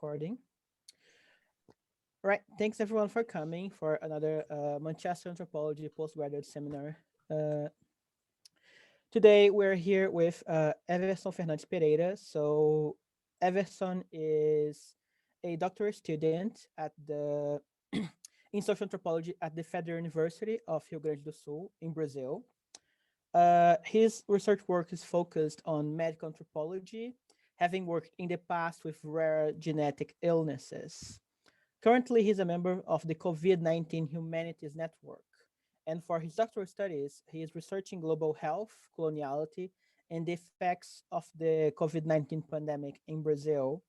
recording. All right, thanks everyone for coming for another Manchester Anthropology postgraduate seminar. Uh, Today we're here with Everson Fernandes Pereira. So Everson is a doctoral student at the in social anthropology at the Federal University of Rio Grande do Sul in Brazil. His research work is focused on medical anthropology, having worked in the past with rare genetic illnesses. Currently, he's a member of the COVID-19 Humanities Network. And for his doctoral studies, he is researching global health, coloniality, and the effects of the COVID-19 pandemic in Brazil.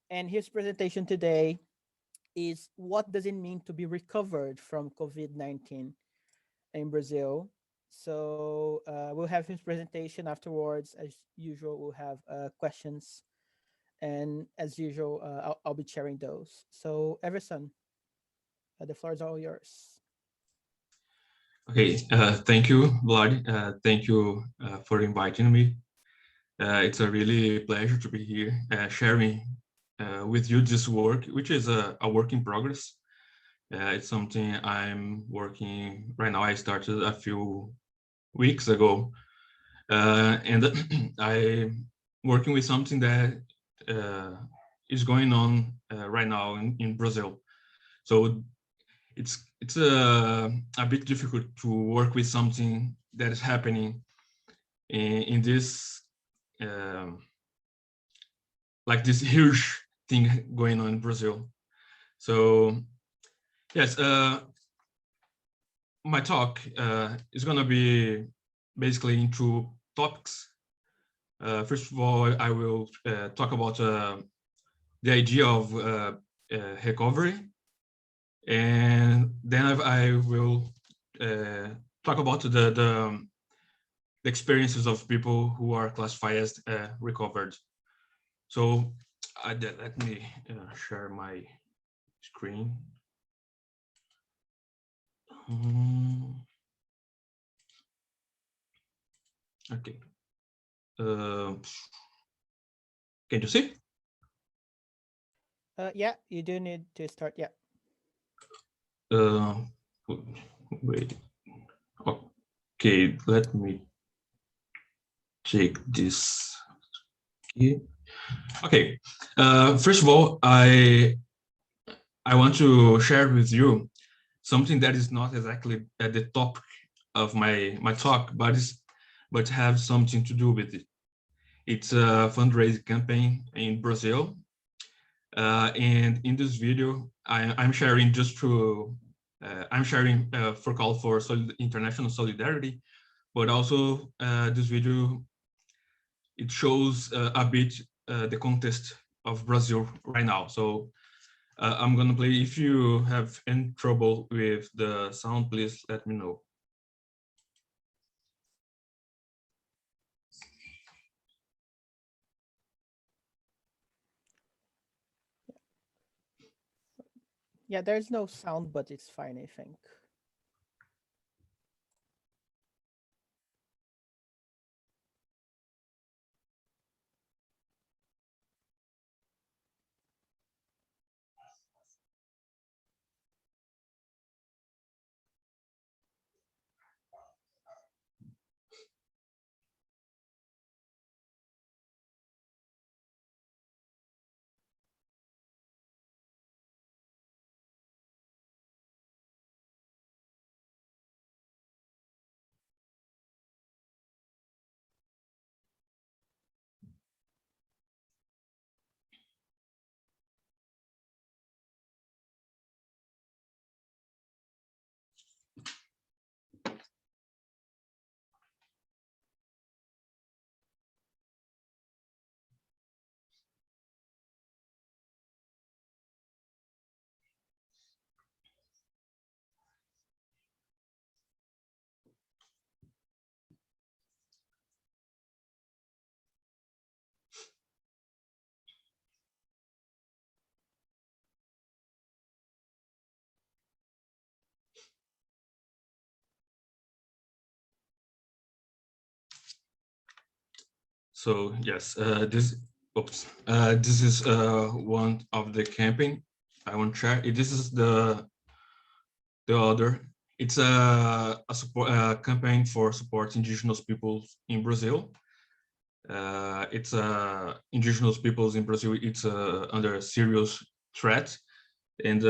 And his presentation today is what does it mean to be recovered from COVID-19 in Brazil. So we'll have his presentation afterwards. As usual, we'll have questions. And as usual, I'll be sharing those. So Everson, the floor is all yours. Okay, thank you, Vlad. Thank you for inviting me. It's a really pleasure to be here sharing with you this work, which is a work in progress. It's something I'm working right now. I started a few weeks ago, and I'm working with something that is going on right now in Brazil. So it's a bit difficult to work with something that is happening in this like this huge thing going on in Brazil. So yes, my talk is going to be basically in two topics. First of all, I will talk about the idea of recovery, and then I will talk about the experiences of people who are classified as recovered. So let me share my screen. Okay. Can you see? Yeah, you do need to start. Yeah. Wait. Okay, let me check this here. Okay. First of all, I want to share with you something that is not exactly at the top of my talk, but have something to do with it. It's a fundraising campaign in Brazil, and in this video, I'm sharing just to I'm sharing for call for international solidarity, but also this video it shows a bit the context of Brazil right now. So I'm gonna play. If you have any trouble with the sound, please let me know. Yeah, there's no sound, but it's fine, I think. So yes, this oops, this is one of the campaign I want to share. This is the other. It's a support campaign for support indigenous peoples in Brazil. It's indigenous peoples in Brazil. It's under a serious threat, and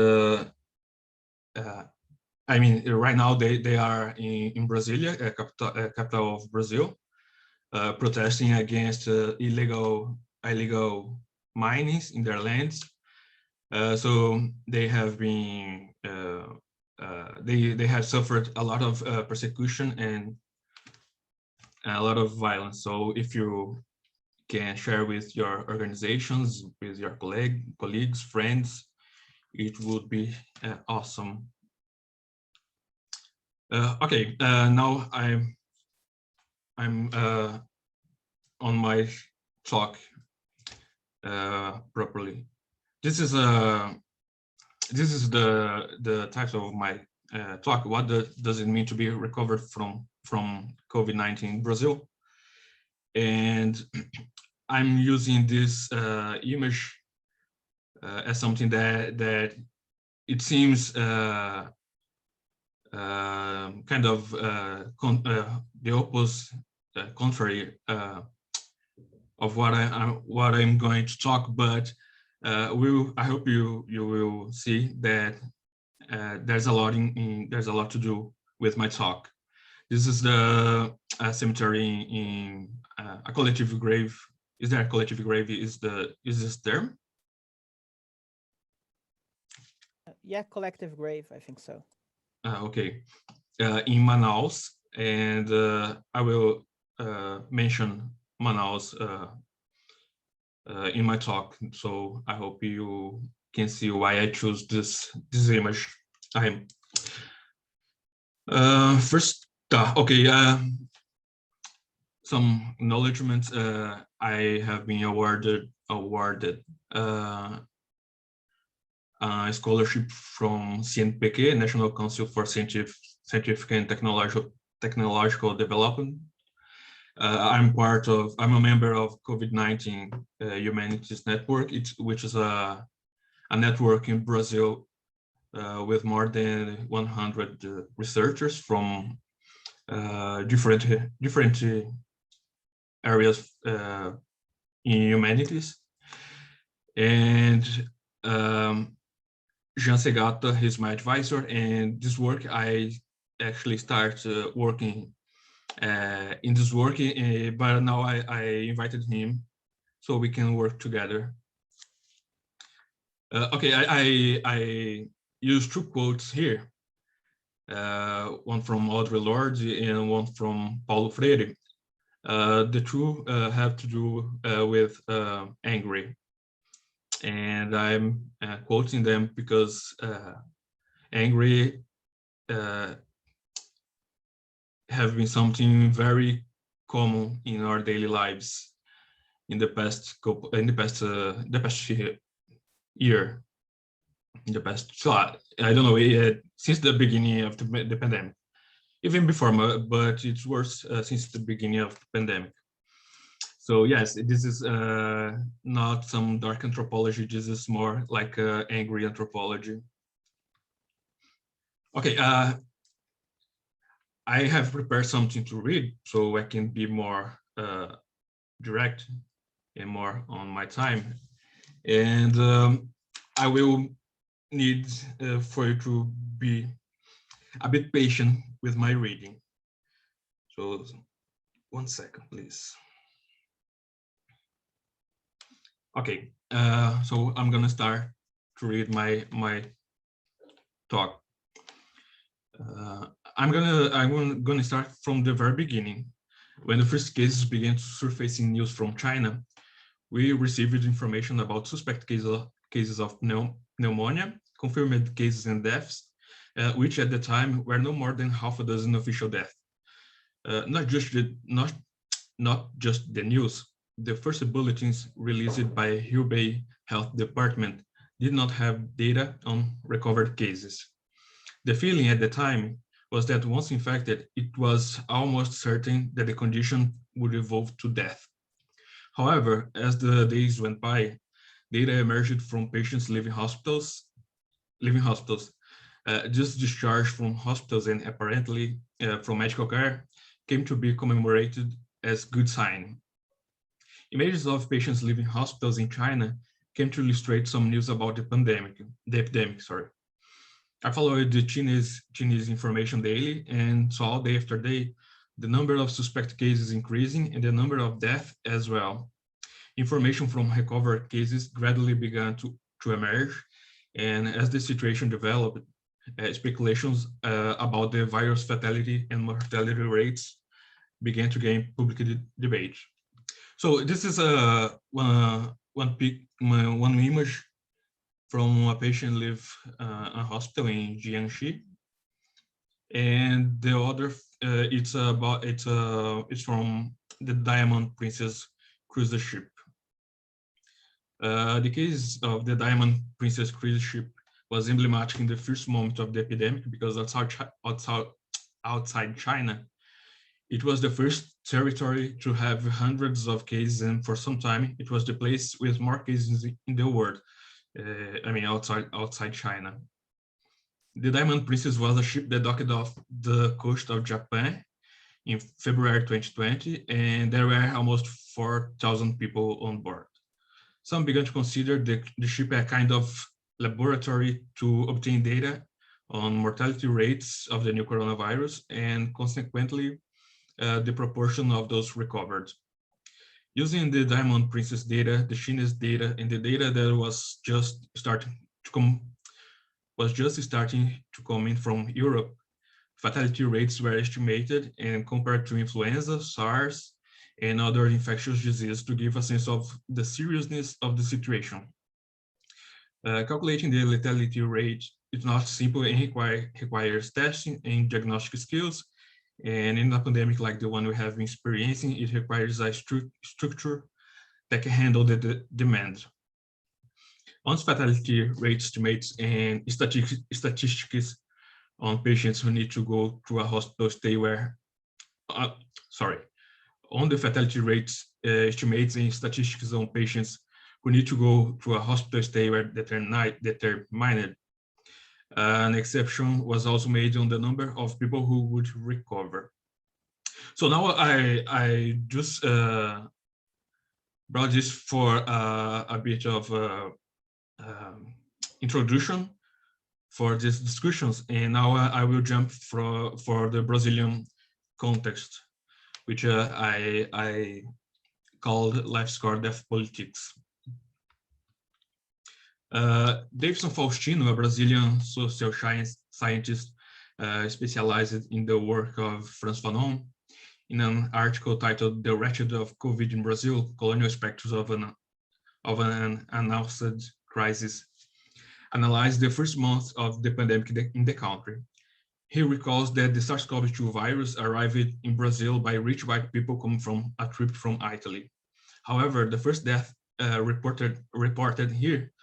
I mean, right now they are in Brasilia, capital of Brazil, protesting against illegal minings in their lands. So they have been they have suffered a lot of persecution and a lot of violence. So if you can share with your organizations, with your colleagues, friends, it would be awesome. Okay, now I'm on my talk properly. This is the type of my talk. What does it mean to be recovered from COVID-19 in Brazil? And I'm using this image as something that it seems kind of the opposite, contrary of what I'm going to talk, but I hope you will see that there's a lot there's a lot to do with my talk. This is the cemetery in a collective grave. Is there a collective grave? Is this term? Yeah, collective grave, I think so. Okay, in Manaus, and I will mention Manaus in my talk. So I hope you can see why I choose this image. First, okay. Some acknowledgements. I have been awarded a scholarship from CNPq, National Council for Scientific and Technological Development. I'm a member of COVID-19 Humanities Network, which is a network in Brazil with more than 100 researchers from different areas in humanities. And Jean Segata, he's my advisor, and this work I actually start working in this work, but now I invited him so we can work together. Okay, I use two quotes here, one from Audre Lorde and one from Paulo Freire. The two have to do with angry, and I'm quoting them because angry have been something very common in our daily lives in the past year, in the past, so I don't know, since the beginning of the pandemic, even before, but it's worse since the beginning of the pandemic. So yes, this is not some dark anthropology. This is more like angry anthropology. Okay, I have prepared something to read so I can be more direct and more on my time. And I will need for you to be a bit patient with my reading. So 1 second, please. Okay, so I'm gonna start to read my talk. I'm gonna start from the very beginning. When the first cases began to surface in news from China, we received information about suspect cases of pneumonia, confirmed cases and deaths, which at the time were no more than half a dozen official deaths. Not just the news. The first bulletins released by Hubei Health Department did not have data on recovered cases. The feeling at the time was that once infected, it was almost certain that the condition would evolve to death. However, as the days went by, data emerged from patients leaving hospitals, just discharged from hospitals and apparently from medical care came to be commemorated as good sign. Images of patients leaving hospitals in China came to illustrate some news about the epidemic, sorry. I followed the Chinese information daily and saw day after day the number of suspect cases increasing and the number of deaths as well. Information from recovered cases gradually began to emerge, and as the situation developed, speculations about the virus fatality and mortality rates began to gain public debate. So this is one image from a patient live a hospital in Jiangxi, and the other it's from the Diamond Princess cruise ship. The case of the Diamond Princess cruise ship was emblematic in the first moment of the epidemic because outside China, it was the first territory to have hundreds of cases, and for some time, it was the place with more cases in the world. Outside China. The Diamond Princess was a ship that docked off the coast of Japan in February 2020, and there were almost 4,000 people on board. Some began to consider the ship a kind of laboratory to obtain data on mortality rates of the new coronavirus and consequently the proportion of those recovered. Using the Diamond Princess data, the Chinese data, and the data that was just starting to come in from Europe, fatality rates were estimated and compared to influenza, SARS, and other infectious diseases to give a sense of the seriousness of the situation. Calculating the lethality rate is not simple and requires testing and diagnostic skills. And in a pandemic like the one we have been experiencing, it requires a structure that can handle the demand. Once fatality rate estimates and statistics on patients who need to go to a hospital stay on the fatality rates estimates and statistics on patients who need to go to a hospital stay were determined. An exception was also made on the number of people who would recover. So now I just brought this for a bit of introduction for these discussions, and now I will jump for the Brazilian context, which I called life score death politics. Davidson Faustino, a Brazilian social scientist specialized in the work of Franz Fanon, in an article titled "The Wretched of COVID in Brazil: Colonial Specters of an Announced Crisis," analyzed the first months of the pandemic in the country. He recalls that the SARS-CoV-2 virus arrived in Brazil by rich white people coming from a trip from Italy. However, the first death reported here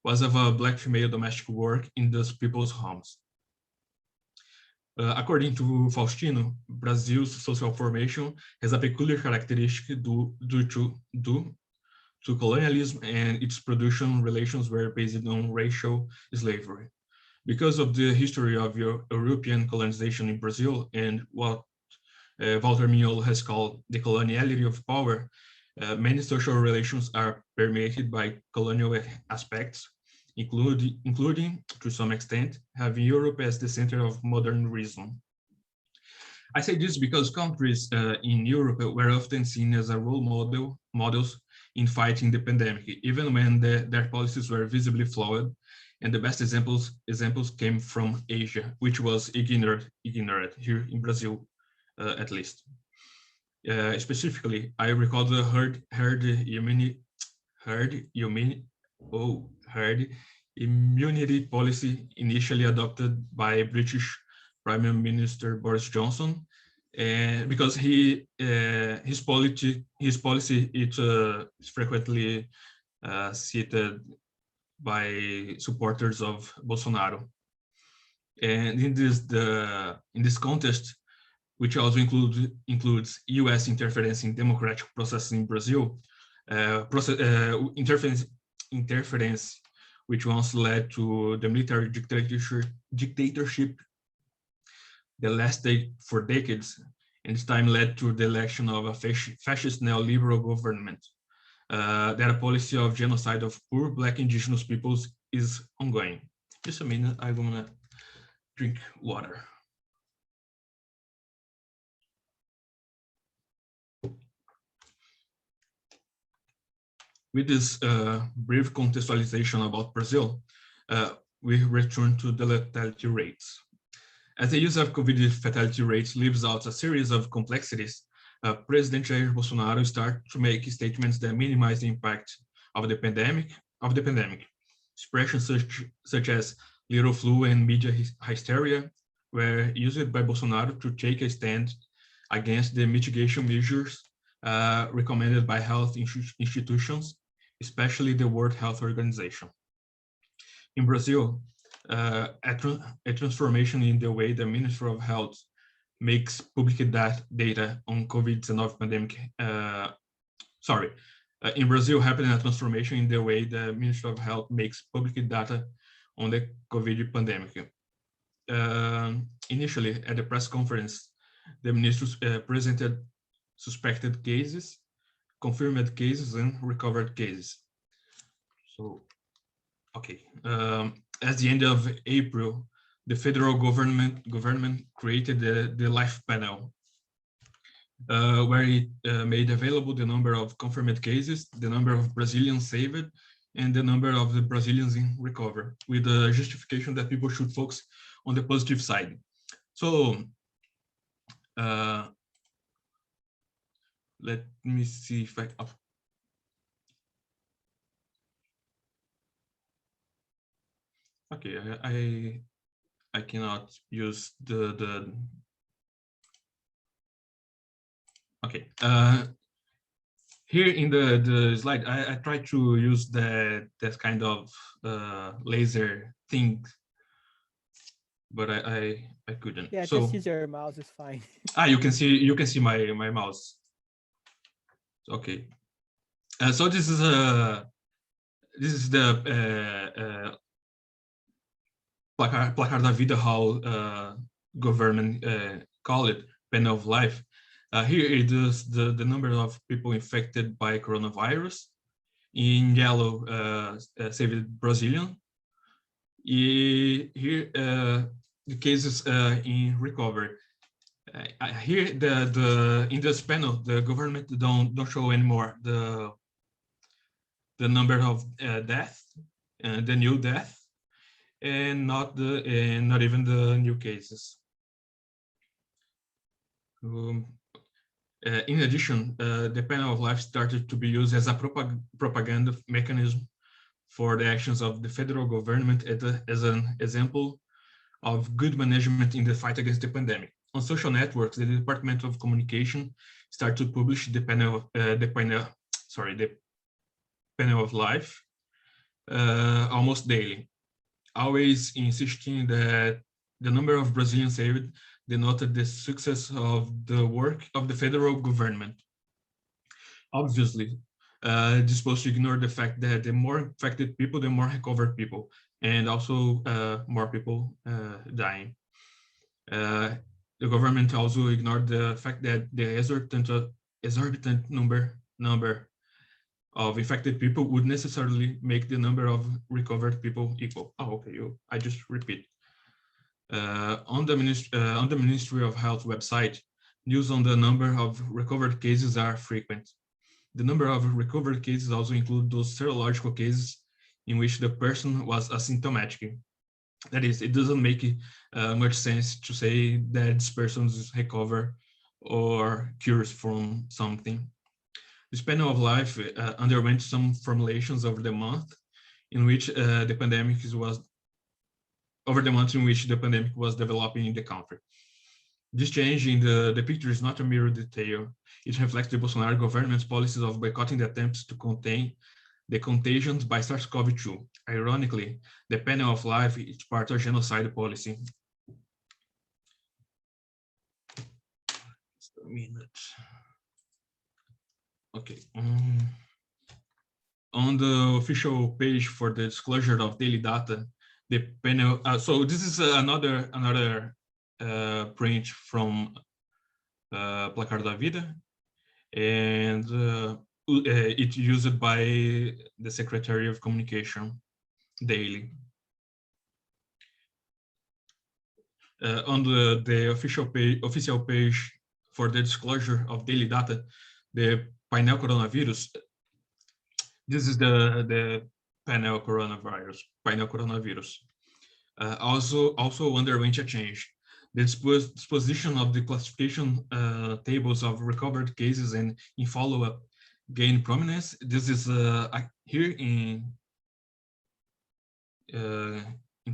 was of a Black female domestic work in those people's homes. According to Faustino, Brazil's social formation has a peculiar characteristic due to colonialism, and its production relations were based on racial slavery. Because of the history of European colonization in Brazil and what Walter Mignolo has called the coloniality of power, many social relations are permeated by colonial aspects, including, to some extent, having Europe as the center of modern reason. I say this because countries in Europe were often seen as a models in fighting the pandemic, even when their policies were visibly flawed, and the best examples came from Asia, which was ignored here in Brazil, at least. Specifically, I recall the herd immunity policy initially adopted by British Prime Minister Boris Johnson, because his policy is frequently cited by supporters of Bolsonaro. And in this context, which also includes U.S. interference in democratic processes in Brazil, interference, which once led to the military dictatorship that lasted for decades, and this time led to the election of a fascist neoliberal government. That a policy of genocide of poor Black indigenous peoples is ongoing. Just a minute, I'm gonna drink water. With this brief contextualization about Brazil, we return to the lethality rates. As the use of COVID fatality rates leaves out a series of complexities, President Jair Bolsonaro started to make statements that minimize the impact of the pandemic. Expressions such as little flu and media hysteria were used by Bolsonaro to take a stand against the mitigation measures recommended by health institutions, especially the World Health Organization. In Brazil, a transformation in the way the Ministry of Health makes public data on COVID-19 pandemic. In Brazil, happened a transformation in the way the Ministry of Health makes public data on the COVID pandemic. Initially, at the press conference, the ministers presented suspected cases, confirmed cases, and recovered cases. So, okay. At the end of April, the federal government created the Life Panel, where it made available the number of confirmed cases, the number of Brazilians saved, and the number of the Brazilians in recovery, with the justification that people should focus on the positive side. So, let me see if okay, I cannot use the okay. Here in the slide, I tried to use that kind of laser thing, but I couldn't. Yeah, so, just use your mouse, it's fine. you can see my mouse. Okay. So this is the placar da vida, how government call it, pen of life. Here it is the number of people infected by coronavirus. In yellow, saved Brazilian. Here the cases in recovery. Here in this panel, the government don't show anymore the number of death, the new death, and not even the new cases. In addition, the panel of life started to be used as a propaganda mechanism for the actions of the federal government as an example of good management in the fight against the pandemic. On social networks, the Department of Communication started to publish the panel of life almost daily, always insisting that the number of Brazilians saved denoted the success of the work of the federal government. Obviously, this is supposed to ignore the fact that the more infected people, the more recovered people, and also more people dying. The government also ignored the fact that the exorbitant number of infected people would necessarily make the number of recovered people equal. Oh, okay, I just repeat. On the Ministry of Health website, news on the number of recovered cases are frequent. The number of recovered cases also include those serological cases in which the person was asymptomatic. That is, it doesn't make much sense to say that this person is recovered or cures from something. This panel of life underwent some formulations over the month in which the pandemic was developing in the country. This change in the picture is not a mere detail. It reflects the Bolsonaro government's policies of boycotting the attempts to contain the contagions by SARS-CoV-2. Ironically, the panel of life is part of genocide policy. Just a minute. Okay. On the official page for the disclosure of daily data, the panel, so this is another print from Placar da Vida, and it's used by the Secretary of Communication daily. On the official page for the disclosure of daily data, the panel coronavirus, this is the panel coronavirus. Also underwent a change. The disposition of the classification tables of recovered cases and in follow-up gained prominence. This is here in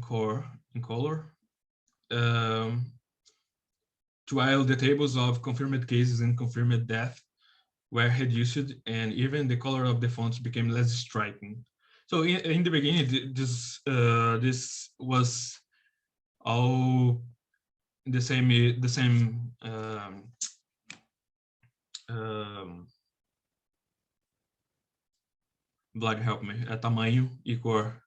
color. While the tables of confirmed cases and confirmed death were reduced, and even the color of the fonts became less striking. So in the beginning, this was all the same Vlad, help me, tamanho e cor.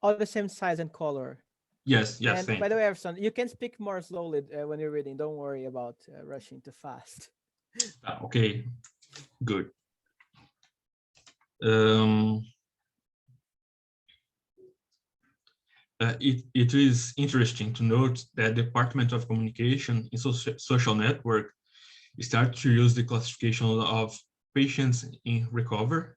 All the same size and color. Yes, And by the way, Everson, you can speak more slowly when you're reading. Don't worry about rushing too fast. Okay, good. It is interesting to note that the Department of Communication in social network started to use the classification of patients in recovery,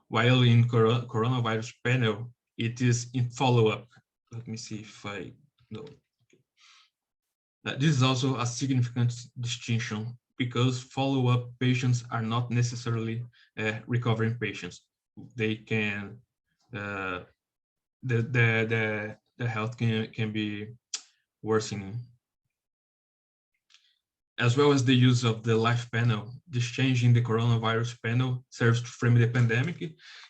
while in coronavirus panel, it is in follow-up. Let me see if I know. This is also a significant distinction because follow-up patients are not necessarily recovering patients. They can the health can be worsening. As well as the use of the life panel, this change in the coronavirus panel serves to frame the pandemic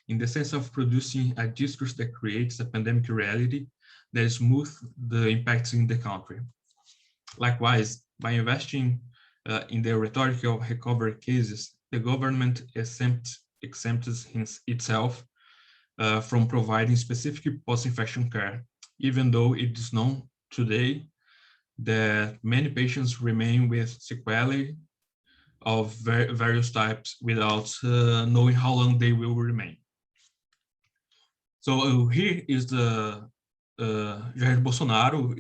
in the sense of producing a discourse that creates a pandemic reality that smooths the impacts in the country. Likewise, by investing in the rhetoric of recovery cases, the government exempts itself from providing specific post-infection care, even though it is known today that many patients remain with sequelae of various types without knowing how long they will remain. So here is the Jair Bolsonaro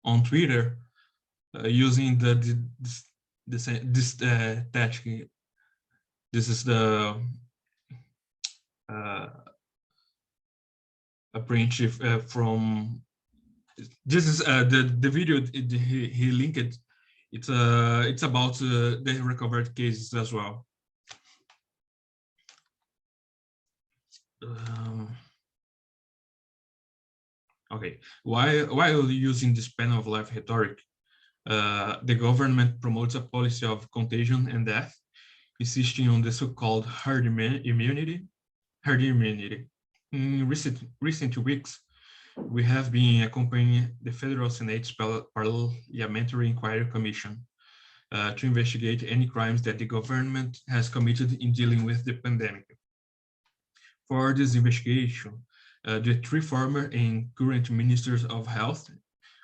on Twitter using this tactic. This is the a print from. This is the video he linked. It's about the recovered cases as well. Okay, while using this panel of life rhetoric, the government promotes a policy of contagion and death, insisting on the so-called herd immunity. In recent weeks, we have been accompanying the Federal Senate's Parliamentary Inquiry Commission to investigate any crimes that the government has committed in dealing with the pandemic. For this investigation, the three former and current ministers of health,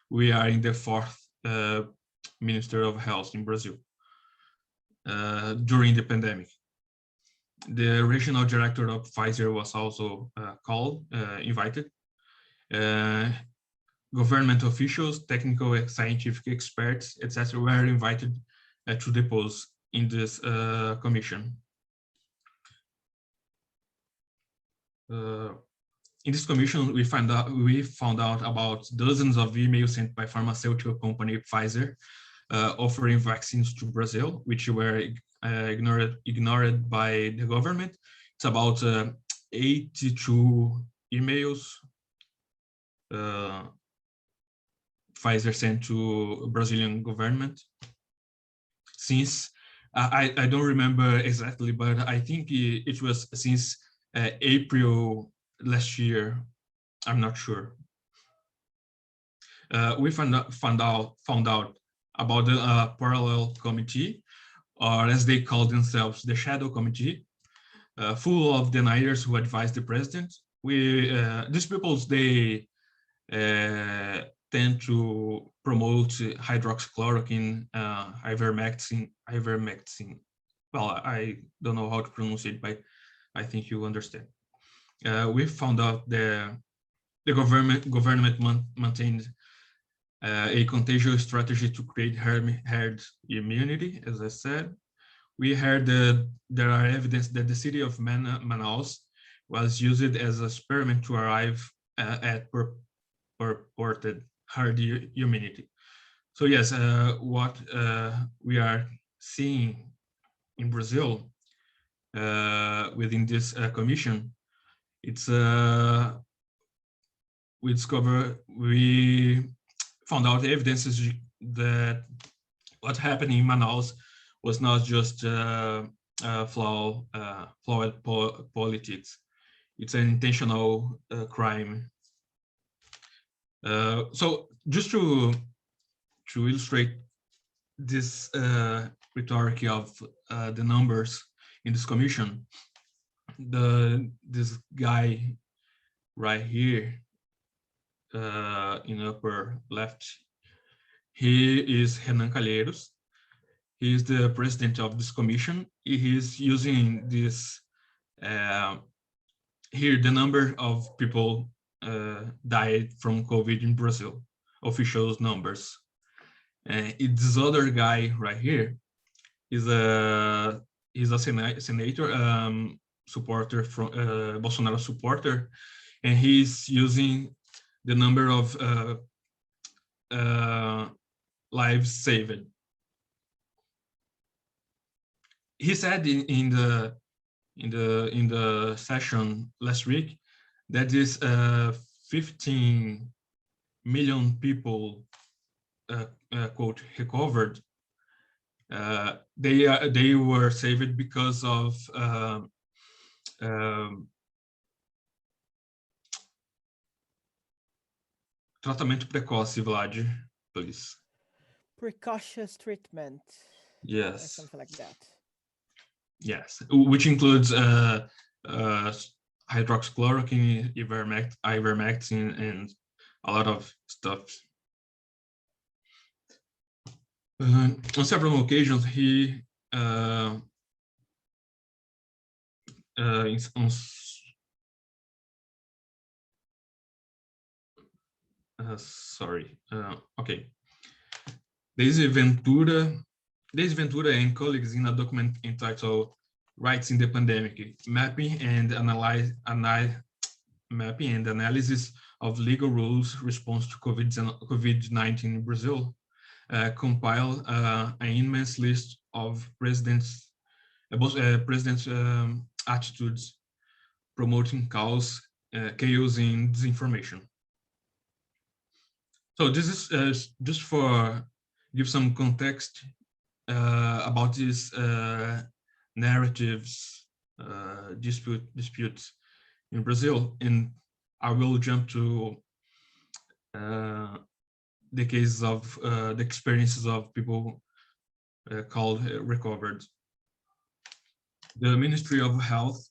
we are in the fourth Minister of Health in Brazil, during the pandemic. The regional director of Pfizer was also invited. Government officials, technical and scientific experts, etc., were invited to depose in this commission. In this commission, we found out about dozens of emails sent by pharmaceutical company Pfizer offering vaccines to Brazil, which were ignored by the government. It's about 82 emails Pfizer sent to Brazilian government. Since I don't remember exactly, but I think it was since April last year. I'm not sure. We found out about the parallel committee, or as they call themselves, the shadow committee, full of deniers who advise the president. These peoples, they tend to promote hydroxychloroquine, ivermectin. Well, I don't know how to pronounce it, but I think you understand. We found out the government maintained a contagious strategy to create herd immunity, as I said. We heard that there are evidence that the city of Manaus was used as an experiment to arrive at purported herd immunity. So yes, what we are seeing in Brazil within this commission, it's we found out evidences that what happened in Manaus was not just flawed politics. It's an intentional crime. So just to illustrate this rhetoric of the numbers in this commission, this guy right here in upper left, he is Renan Calheiros. He is the president of this commission. He is using this here the number of people died from COVID in Brazil, official numbers. This other guy right here is he's a senator, supporter from Bolsonaro supporter, and he's using the number of lives saved. He said in the session last week that is 15 million people quote recovered. They were saved because of tratamento precoce, Vlad, please. Precautious treatment. Yes. Something like that. Yes, which includes hydroxychloroquine, ivermectin, and a lot of stuff. On several occasions, he okay. Daisy Ventura and colleagues in a document entitled "Rights in the Pandemic: Mapping and Analysis of Legal Rules Response to COVID-19 in Brazil," compile an immense list of presidents' attitudes promoting chaos and disinformation. So this is just for give some context about these narratives, disputes in Brazil, and I will jump to the cases of the experiences of people called recovered. The Ministry of Health,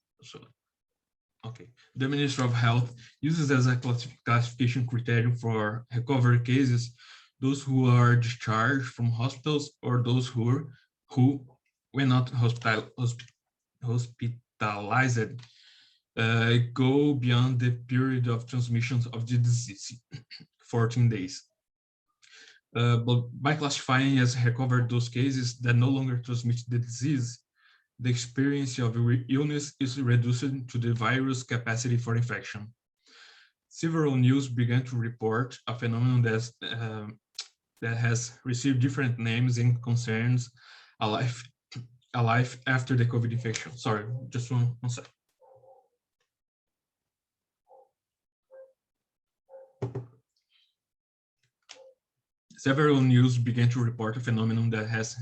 the Ministry of Health uses as a classification criterion for recovery cases those who are discharged from hospitals or those who when not hospitalized, go beyond the period of transmission of the disease, 14 days. But by classifying as recovered those cases that no longer transmit the disease, the experience of illness is reduced to the virus capacity for infection. Several news began to report a phenomenon that has received different names and concerns a life after the COVID infection. Sorry, just one second. Several news began to report a phenomenon that has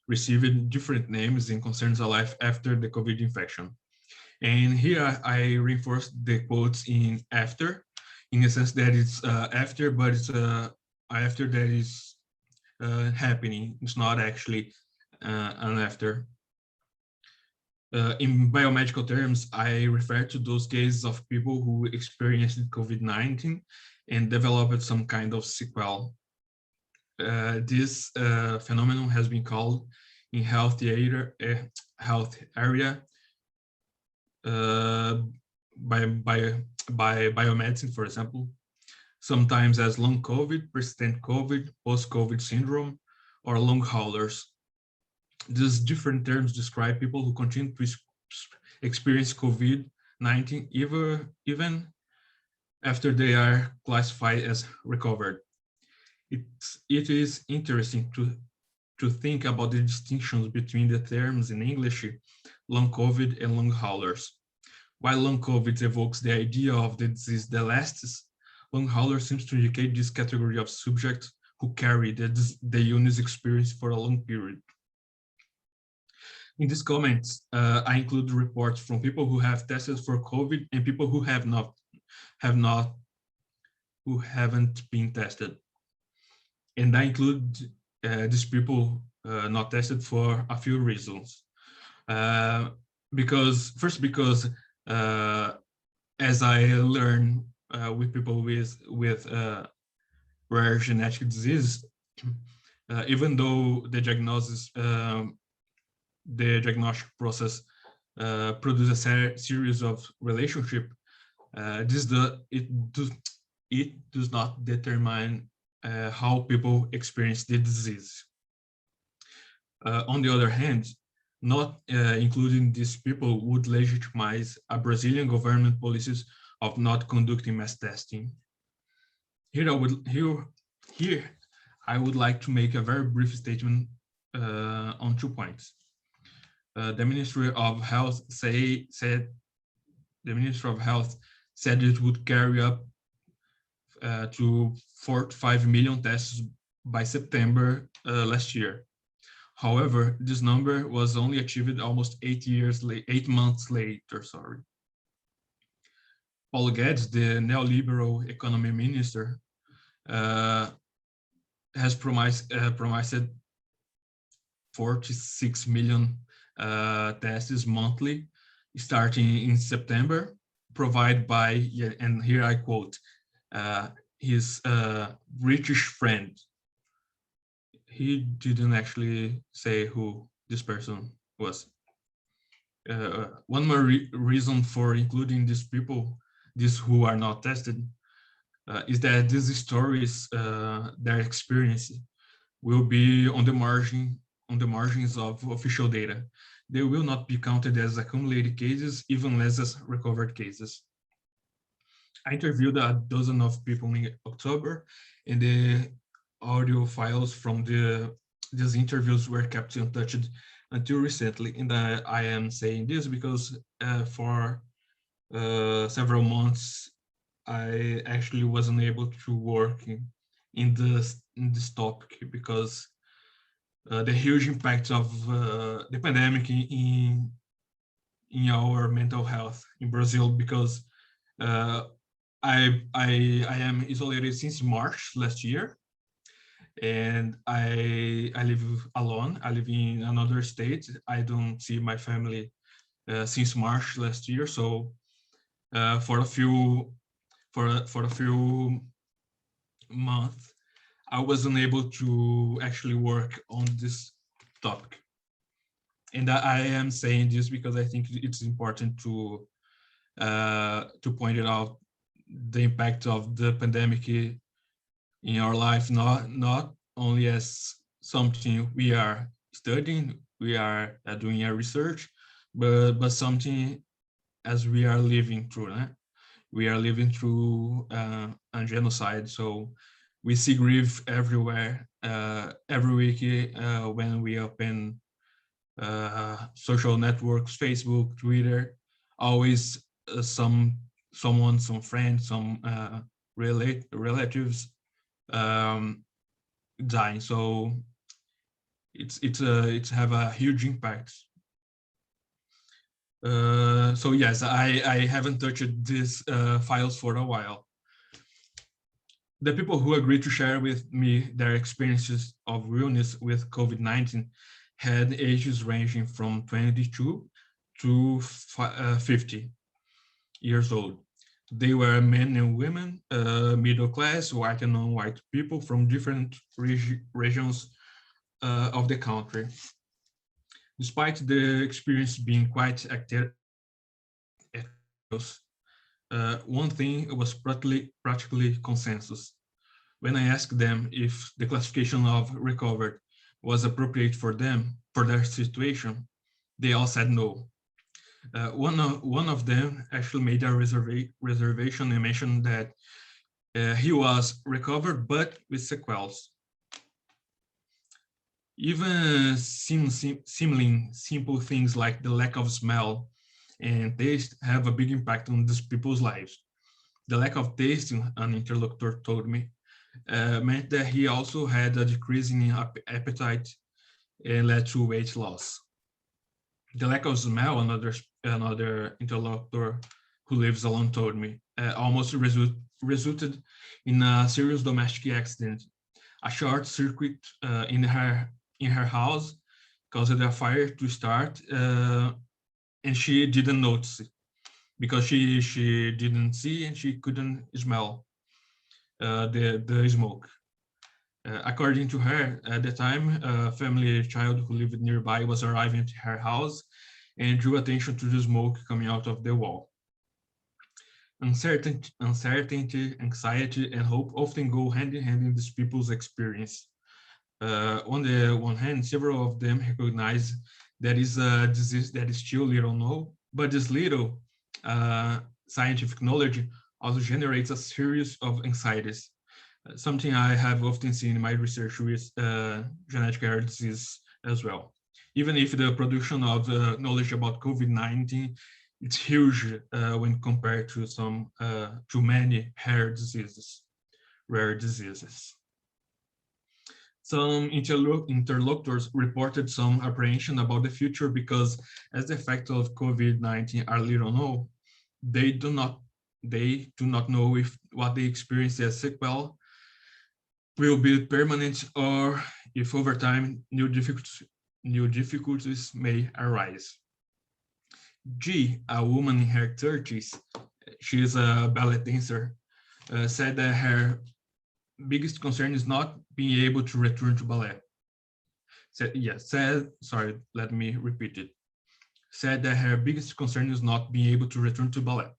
received different names and concerns a life after the COVID infection. And here I reinforce the quotes in after, in the sense that it's after, but it's after that is happening. It's not actually an after. In biomedical terms, I refer to those cases of people who experienced COVID-19 and developed some kind of sequel. This phenomenon has been called in health area by biomedicine, for example, sometimes as long COVID, persistent COVID, post-COVID syndrome, or long haulers. These different terms describe people who continue to experience COVID-19 even after they are classified as recovered. It is interesting to think about the distinctions between the terms in English, long COVID and long haulers. While long COVID evokes the idea of the disease that lasts, long hauler seems to indicate this category of subjects who carry the illness experience for a long period. In these comments, I include reports from people who have tested for COVID and people who haven't been tested. And I include these people not tested for a few reasons. Because as I learn with people with rare genetic disease, even though the diagnostic process produces a series of relationship, it does not determine how people experience the disease. On the other hand, not including these people would legitimize a Brazilian government policies of not conducting mass testing. Here I would like to make a very brief statement on 2 points. The Ministry of Health said it would carry up to 4 to 5 million tests by September last year. However, this number was only achieved almost 8 months later. Paulo Guedes, the neoliberal economy minister, has promised 46 million tests monthly, starting in September, provided by, and here I quote, his British friend. He didn't actually say who this person was. One more reason for including these people, these who are not tested, is that these stories, their experience, will be on the margins of official data. They will not be counted as accumulated cases, even less as recovered cases. I interviewed a dozen of people in October, and the audio files from these interviews were kept untouched until recently. And I am saying this because for several months, I actually wasn't able to work in this topic because the huge impact of the pandemic in our mental health in Brazil, because I am isolated since March last year, and I live alone. I live in another state. I don't see my family since March last year. So for a few months, I wasn't able to actually work on this topic. And I am saying this because I think it's important to point it out, the impact of the pandemic in our life, not only as something we are studying, we are doing a research, but something as we are living through. We are living through a genocide, so we see grief everywhere. Every week when we open social networks, Facebook, Twitter, always someone, some friends, some relatives dying. So it's have a huge impact. So yes, I haven't touched these files for a while. The people who agreed to share with me their experiences of illness with COVID-19 had ages ranging from 22 to 50 years old. They were men and women, middle class, white and non-white people from different regions of the country. Despite the experience being quite heterogeneous, one thing was practically consensus. When I asked them if the classification of recovered was appropriate for them, for their situation, they all said no. One of them actually made a reservation and mentioned that he was recovered but with sequels. Even seemingly simple things like the lack of smell and taste have a big impact on these people's lives. The lack of taste, an interlocutor told me, meant that he also had a decrease in appetite and led to weight loss. The lack of smell, another interlocutor who lives alone told me, almost resulted in a serious domestic accident. A short circuit in her house caused a fire to start, and she didn't notice it because she didn't see and she couldn't smell the smoke. According to her, at the time, a family child who lived nearby was arriving at her house and drew attention to the smoke coming out of the wall. Uncertainty, anxiety, and hope often go hand in hand in these people's experience. On the one hand, several of them recognize that is a disease that is still little known, but this little scientific knowledge also generates a series of anxieties. Something I have often seen in my research with genetic rare disease as well. Even if the production of knowledge about COVID-19 it's huge when compared to to many rare diseases. Some interlocutors reported some apprehension about the future because as the effects of COVID-19 are little known, they do not know if what they experience as sequel will be permanent or if over time new difficulties may arise. G, a woman in her 30s, she is a ballet dancer, said that her biggest concern is not being able to return to ballet. Let me repeat it. Said that her biggest concern is not being able to return to ballet.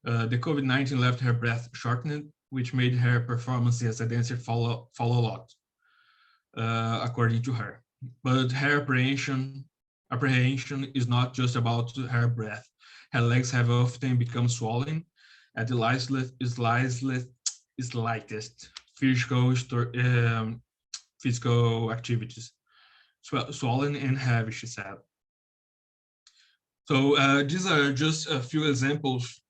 The COVID-19 left her breath shortened, which made her performance as a dancer fall a lot, according to her. But her apprehension is not just about her breath. Her legs have often become swollen at the slightest physical activities. Swollen and heavy, she said. So these are just a few examples.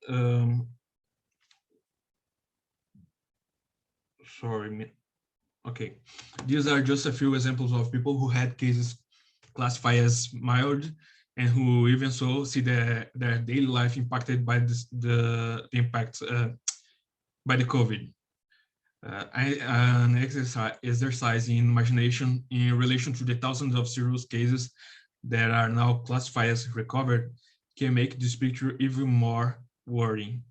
Okay. These are just a few examples of people who had cases classified as mild and who even so see their daily life impacted by the impacts by the COVID. An exercise in imagination in relation to the thousands of serious cases that are now classified as recovered can make this picture even more worrying.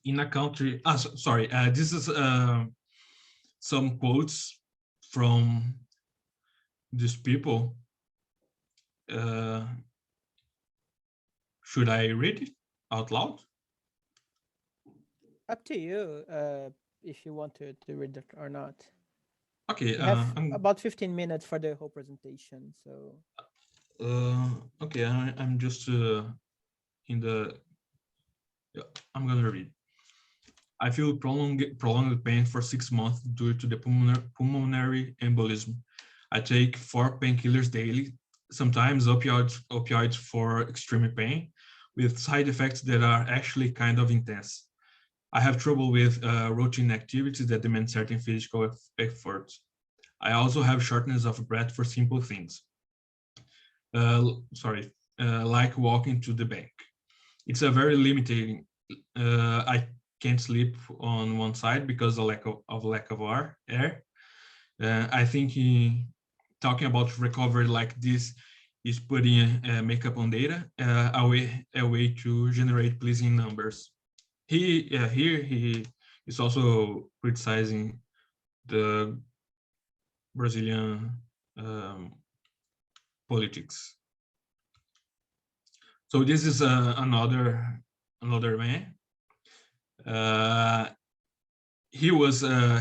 In a country, this is some quotes from these people. Should I read it out loud? Up to you, if you want to read it or not. Okay. We have about 15 minutes for the whole presentation, so. Okay, I'm just in the. Yeah, I'm gonna read. I feel prolonged pain for 6 months due to the pulmonary embolism. I take 4 painkillers daily, sometimes opioids for extreme pain, with side effects that are actually kind of intense. I have trouble with routine activities that demand certain physical efforts. I also have shortness of breath for simple things. Like walking to the bank. It's a very limiting. I can't sleep on one side because of lack of air. I think talking about recovery like this is putting makeup on data, a way to generate pleasing numbers. Here he is also criticizing the Brazilian politics. So this is another man. Uh, he was on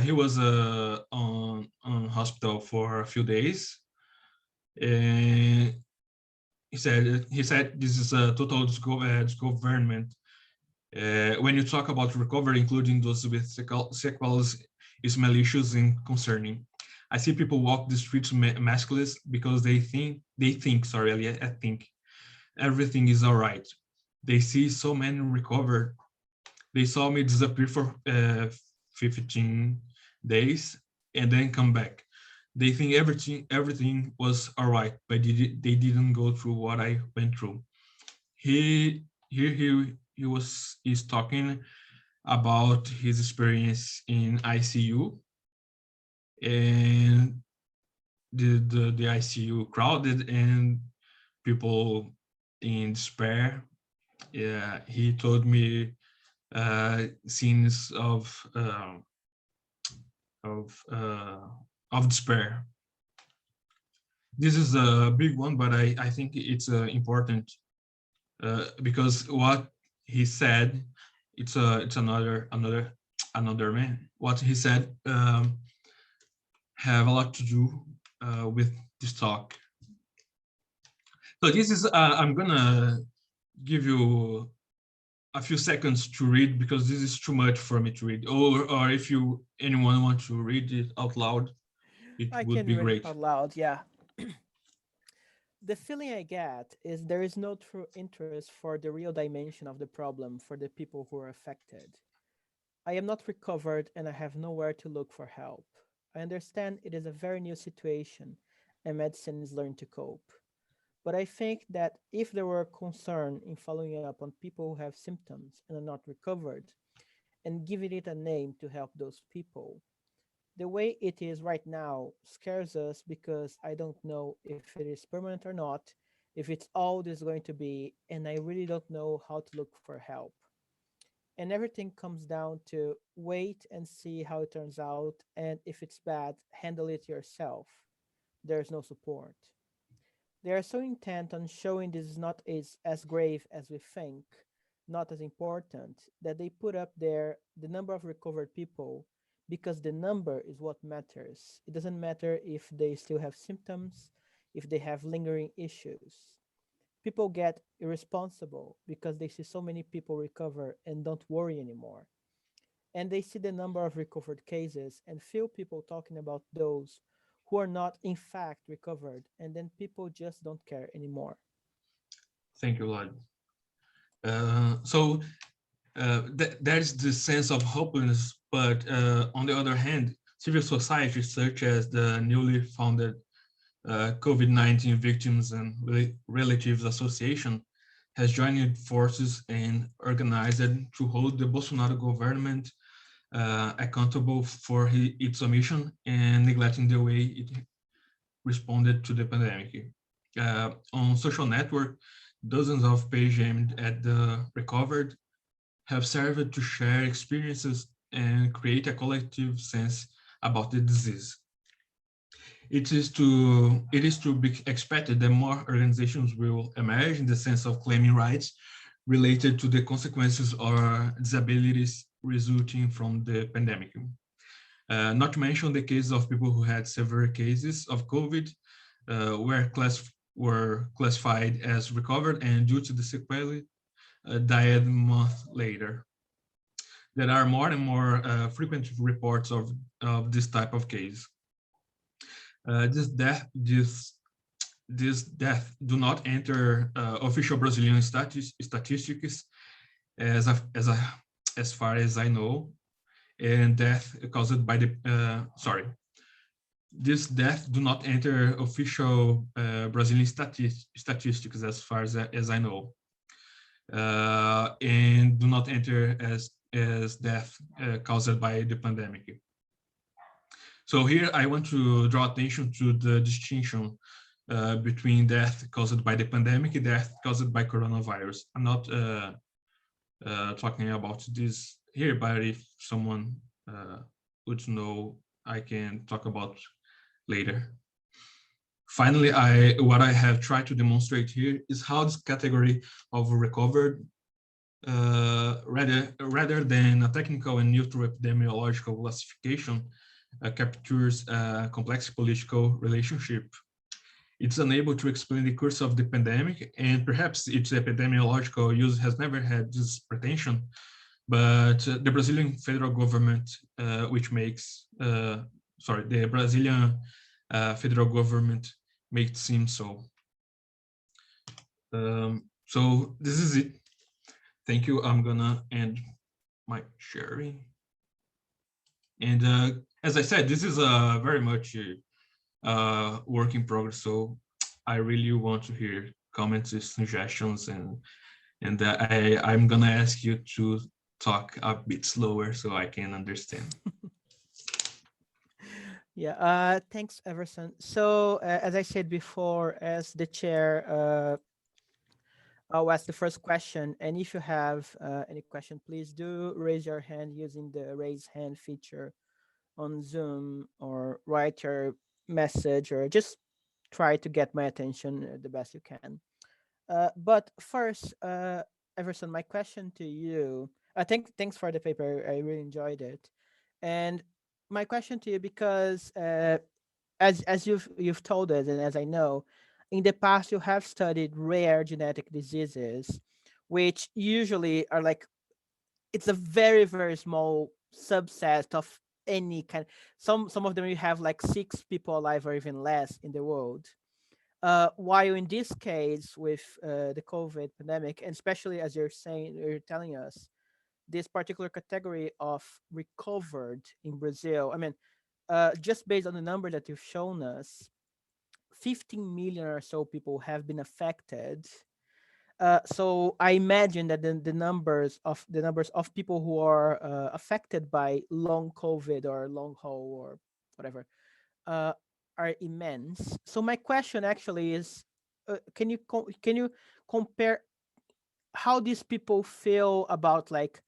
hospital for a few days, and he said this is a total disgovernment. When you talk about recovery, including those with sequels, is malicious and concerning. I see people walk the streets maskless because they think. Sorry, I think everything is all right. They see so many recovered. They saw me disappear for 15 days and then come back. They think everything was all right, but they didn't go through what I went through. He here he's talking about his experience in ICU, and the ICU crowded and people in despair. Yeah, he told me scenes of uh, of despair. This is a big one, but I think it's important because what he said, it's another man. What he said have a lot to do with this talk. So this is I'm gonna give you a few seconds to read because this is too much for me to read. Or if anyone want to read it out loud, it I would can be read it great. out loud. Yeah. The feeling I get is there is no true interest for the real dimension of the problem for the people who are affected. I am not recovered and I have nowhere to look for help. I understand it is a very new situation and medicine is learning to cope. But I think that if there were concern in following up on people who have symptoms and are not recovered and giving it a name to help those people, the way it is right now scares us because I don't know if it is permanent or not, if it's all this going to be, and I really don't know how to look for help. And everything comes down to wait and see how it turns out, and if it's bad, handle it yourself. There's no support. They are so intent on showing this is not as grave as we think, not as important, that they put up there the number of recovered people because the number is what matters. It doesn't matter if they still have symptoms, if they have lingering issues. People get irresponsible because they see so many people recover and don't worry anymore. And they see the number of recovered cases and feel people talking about those who are not in fact recovered, and then people just don't care anymore. Thank you, Lord. So there's this sense of hopelessness, but on the other hand, civil society, such as the newly founded COVID-19 Victims and Relatives Association, has joined forces and organized to hold the Bolsonaro government accountable for its omission and neglecting the way it responded to the pandemic. On social network, dozens of pages aimed at the recovered have served to share experiences and create a collective sense about the disease. It is to be expected that more organizations will emerge in the sense of claiming rights related to the consequences or disabilities resulting from the pandemic. Not to mention the cases of people who had severe cases of COVID, were classified as recovered and due to the sequelae, died a month later. There are more and more frequent reports of this type of case. This death do not enter official Brazilian statistics as far as I know, and death caused by this death do not enter official Brazilian statistics as far as I know, and do not enter as death caused by the pandemic. So here I want to draw attention to the distinction between death caused by the pandemic and death caused by coronavirus. I'm not talking about this here, but if someone would know, I can talk about later. Finally, what I have tried to demonstrate here is how this category of recovered, rather than a technical and neutral epidemiological classification, captures a complex political relationship. It's unable to explain the course of the pandemic, and perhaps its epidemiological use has never had this pretension, but the Brazilian federal government, the Brazilian federal government makes it seem so. So this is it. Thank you. I'm gonna end my sharing. And as I said, this is a very much work in progress. So I really want to hear comments and suggestions, and I'm gonna ask you to talk a bit slower so I can understand. Yeah, thanks, Everson. So, as I said before, as the chair, I'll ask the first question. And if you have any question, please do raise your hand using the raise hand feature on Zoom, or write your message, or just try to get my attention the best you can. But first, Everson, my question to you. Thanks for the paper. I really enjoyed it. And my question to you, because as you've told us, and as I know, in the past you have studied rare genetic diseases, which usually are like, it's a very very small subset of any kind. Some of them you have like 6 people alive or even less in the world. While in this case with the COVID pandemic, and especially as you're telling us, this particular category of recovered in Brazil, I mean, just based on the number that you've shown us, 15 million or so people have been affected. So I imagine that the numbers of people who are affected by long COVID or long haul or whatever uh, are immense. So my question actually is, can you compare how these people feel about like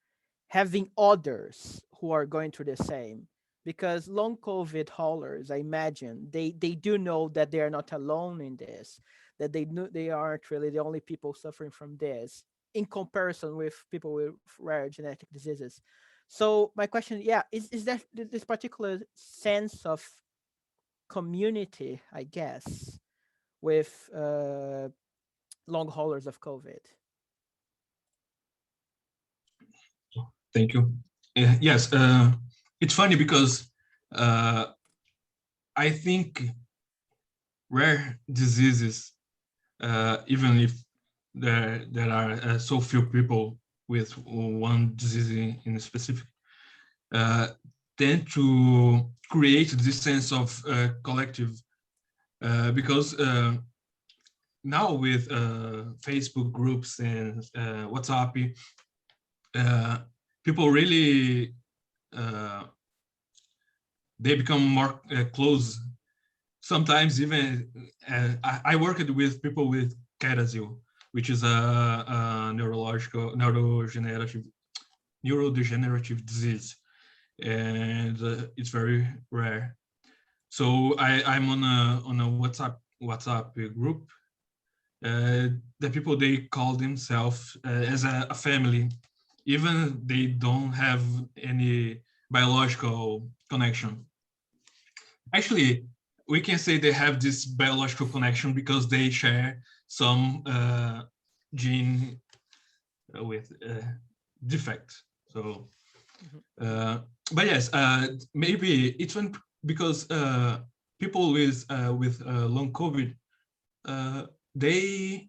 having others who are going through the same? Because long COVID haulers, I imagine they do know that they are not alone in this, that they know they aren't really the only people suffering from this in comparison with people with rare genetic diseases. So my question, yeah, is there this particular sense of community, I guess, with long haulers of COVID? Thank you. Yes, it's funny because I think rare diseases, even if there are so few people with one disease in specific, uh, tend to create this sense of collective, because now with Facebook groups and WhatsApp, people really they become more close. Sometimes even I worked with people with Kerasil, which is a neurodegenerative disease, and it's very rare. So I'm on a WhatsApp group. The people, they call themselves as a family, even they don't have any biological connection. Actually, we can say they have this biological connection because they share some gene with defect. So, but yes, maybe it's when, because people with long COVID, they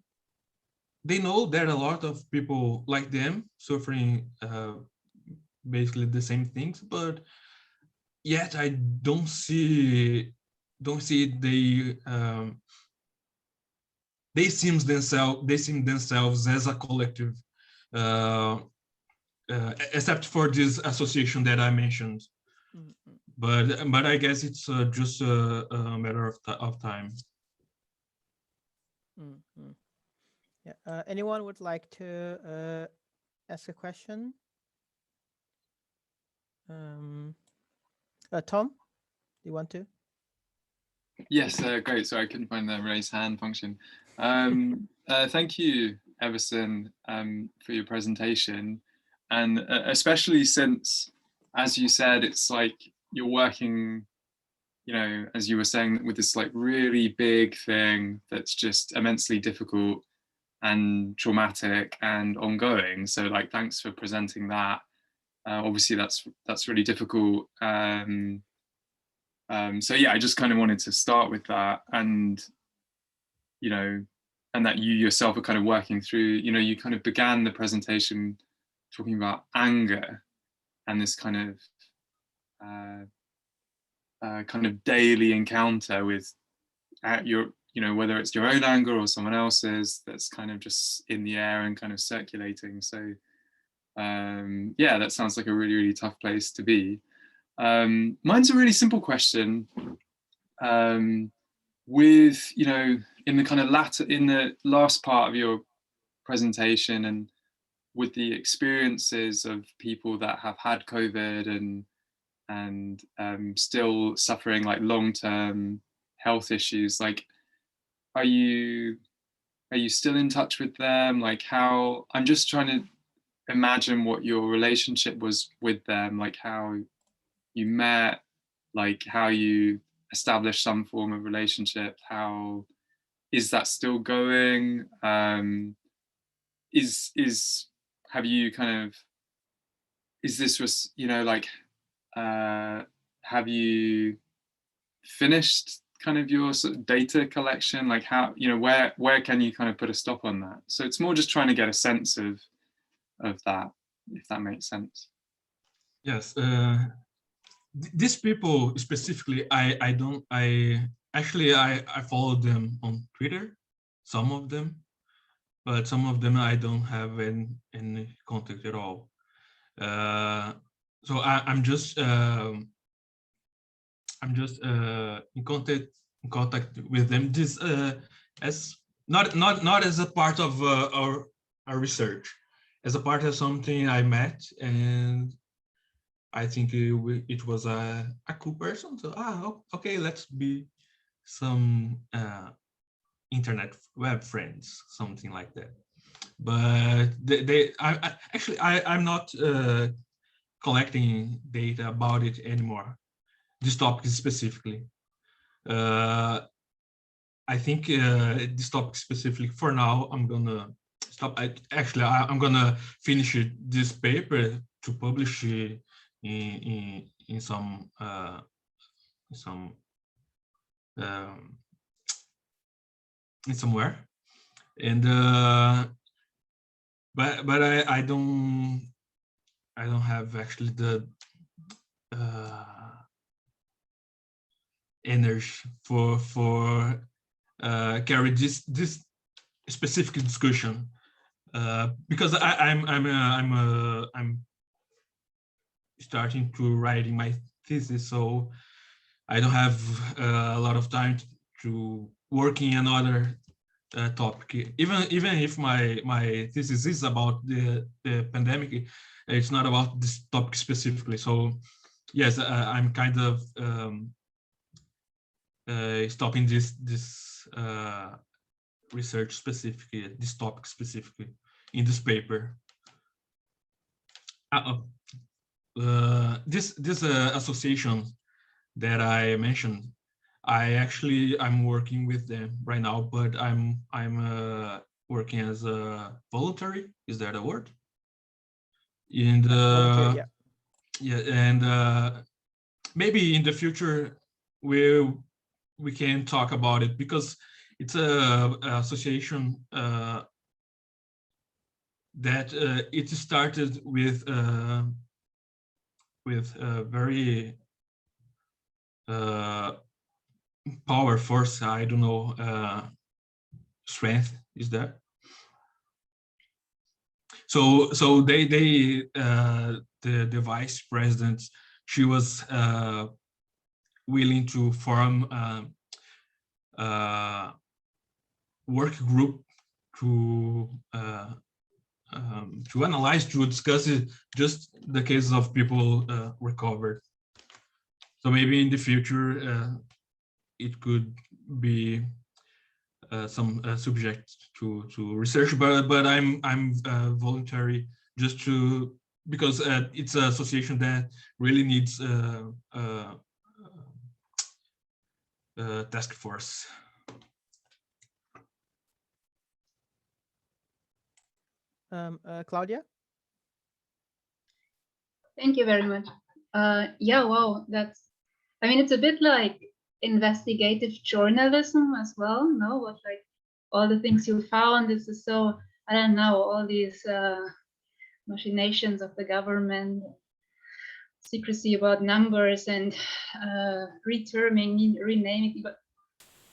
know there are a lot of people like them suffering basically the same things, but yet I don't see they seem themselves as a collective, uh, except for this association that I mentioned. But I guess it's just a matter of time. Mm-hmm. Yeah. Anyone would like to ask a question? Tom, do you want to? Yes, great. Sorry, I couldn't find the raise hand function. Thank you, Everson, for your presentation. And especially since, as you said, it's like you're working, you know, as you were saying, with this like really big thing that's just immensely difficult and traumatic and ongoing. So like, thanks for presenting that. Obviously, that's really difficult. So yeah, I just kind of wanted to start with that, and you know, and that you yourself are kind of working through. You know, you kind of began the presentation talking about anger and this kind of daily encounter with your, you know, whether it's your own anger or someone else's, that's kind of just in the air and kind of circulating. So yeah, that sounds like a really, really tough place to be. Mine's a really simple question. With, you know, in the last part of your presentation, and with the experiences of people that have had COVID and still suffering like long-term health issues, like, are you still in touch with them? Like, how, I'm just trying to imagine what your relationship was with them, like how you met, like how you established some form of relationship. How is that still going? Is have you kind of, is this was, you know, like have you finished kind of your sort of data collection? Like, how, you know, where can you kind of put a stop on that? So it's more just trying to get a sense of that, if that makes sense. Yes. These people specifically, I actually I follow them on Twitter, some of them, but some of them I don't have any contact at all. So I'm just in contact with them. This as not as a part of our research, as a part of something I met, and I think it was a cool person. So okay, let's be some internet web friends, something like that. But I'm not collecting data about it anymore. This topic specifically. I think this topic specifically for now, I'm gonna stop. I'm gonna finish this paper to publish it in some um, in somewhere, and but I don't have actually the energy for carry this specific discussion because I'm starting to writing my thesis, so I don't have a lot of time to work in another topic. Even if my thesis is about the pandemic, it's not about this topic specifically. So yes, I'm kind of stopping this research specifically, this topic specifically in this paper. This association that I mentioned, I'm working with them right now, but I'm working as a voluntary. Is that a word? And Voluntary, yeah, and maybe in the future we can talk about it, because it's a association that it started with very power force. I don't know, strength is that. So they the vice president, she was willing to form work group to analyze, to discuss it, just the cases of people recovered. So maybe in the future it could be some subject to research, but I'm voluntary just to, because it's an association that really needs task force. Claudia? Thank you very much. Yeah, wow, I mean, it's a bit like investigative journalism as well, no? What, like, all the things you found, this is so, I don't know, all these machinations of the government, secrecy about numbers and renaming, but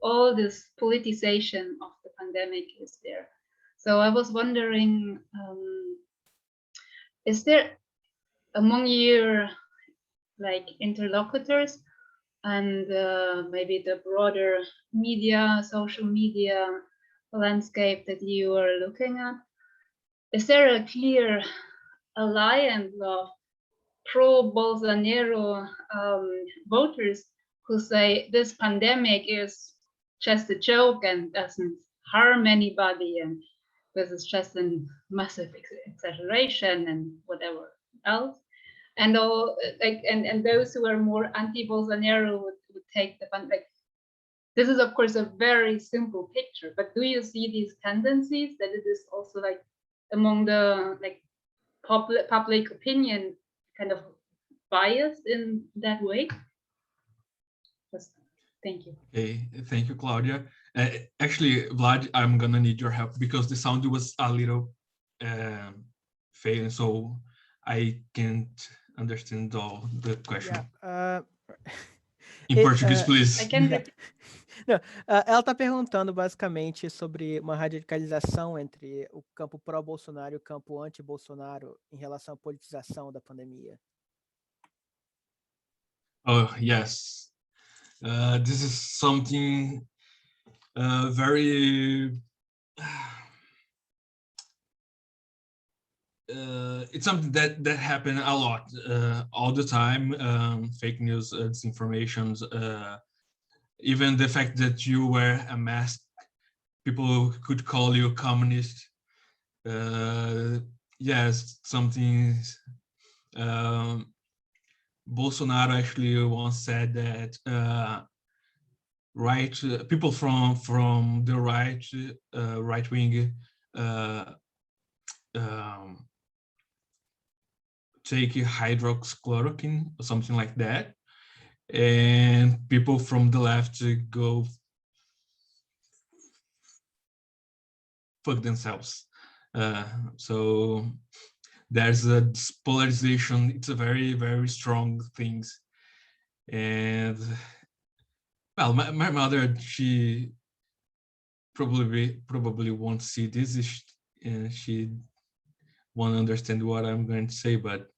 all this politicization of the pandemic is there. So I was wondering, is there among your like interlocutors and maybe the broader media, social media landscape that you are looking at, is there a clear alliance of pro-Bolsonaro voters who say this pandemic is just a joke and doesn't harm anybody, and this is just a massive exaggeration and whatever else? And all, like, and those who are more anti-Bolsonaro would take the fun, like, this is of course a very simple picture, but do you see these tendencies that it is also like among the like public opinion kind of biased in that way? Just thank you. Okay, thank you, Claudia. Actually, Vlad, I'm gonna need your help because the sound was a little failing, so I can't understand all the question. Yeah, In Portuguese, please. I can repeat. Não, ela está perguntando basicamente sobre uma radicalização entre o campo pró-Bolsonaro e o campo anti-Bolsonaro em relação à politização da pandemia. Oh, yes. This is something very... it's something that happened a lot, all the time. Fake news, disinformations, even the fact that you wear a mask, people could call you communist. Yes, something. Bolsonaro actually once said that people from the right wing take hydroxychloroquine or something like that, and people from the left go fuck themselves. So there's a polarization. It's a very, very strong thing. And well, my mother, she probably won't see this, and she won't understand what I'm going to say. But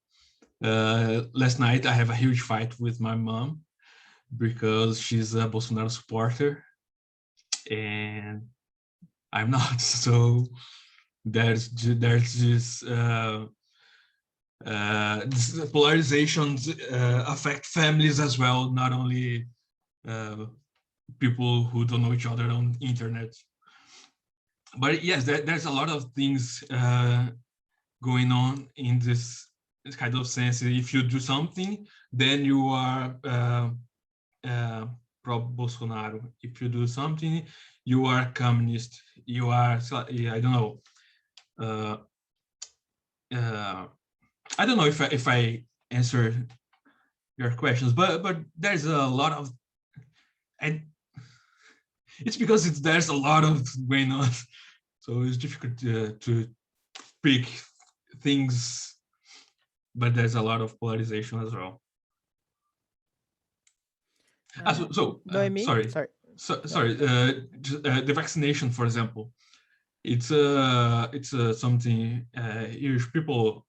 last night I have a huge fight with my mom because she's a Bolsonaro supporter and I'm not. So there's this polarizations affect families as well, not only people who don't know each other on the internet. But yes, there's a lot of things going on in this kind of sense. If you do something, then you are pro-Bolsonaro. If you do something, you are communist. You are, I don't know. I don't know if I answer your questions, but there's a lot of, and it's because there's a lot of going on, so it's difficult to pick things, but there's a lot of polarization as well. Sorry. The vaccination, for example, it's something Irish people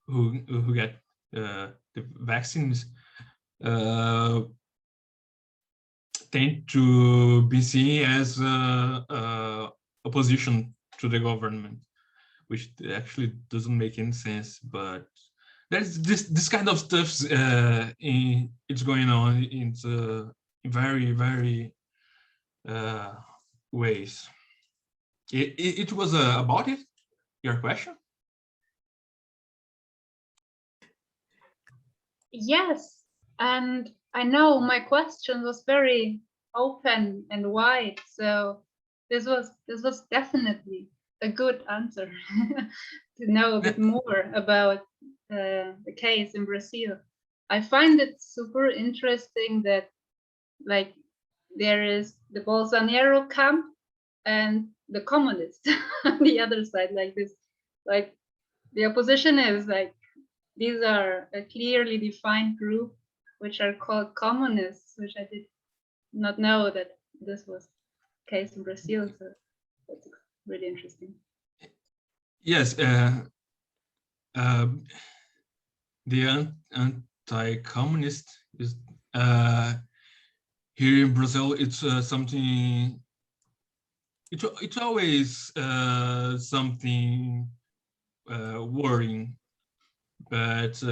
who get the vaccines tend to be seen as opposition to the government, which actually doesn't make any sense. But there's this kind of stuff it's going on in very ways. It was about it, your question? Yes, and I know my question was very open and wide, so this was definitely a good answer to know a bit more about the case in Brazil. I find it super interesting that like there is the Bolsonaro camp and the communists on the other side, like this, like the opposition is like these are a clearly defined group which are called communists, which I did not know that this was the case in Brazil. So that's really interesting. Yes, the anti-communist is here in Brazil. It's something. It's always something worrying, but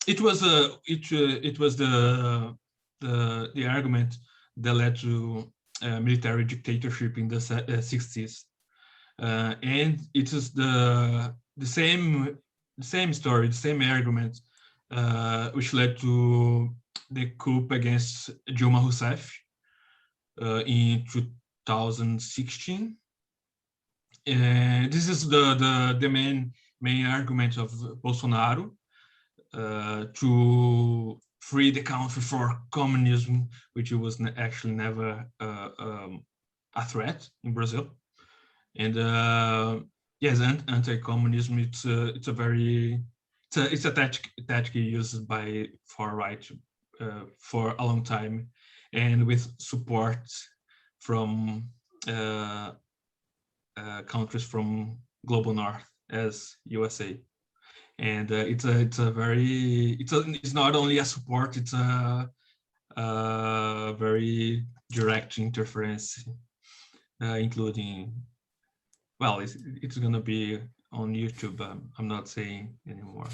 it was the argument that led to military dictatorship in the 60s, and it is the same story, the same argument, which led to the coup against Dilma Rousseff in 2016. This is the main argument of Bolsonaro to free the country for communism, which was actually never a threat in Brazil. And yes, anti-communism, it's a very it's a tactic used by far right for a long time, and with support from countries from global north as USA. And it's not only a support, it's a very direct interference, including, well, it's gonna be on YouTube. I'm not saying anymore.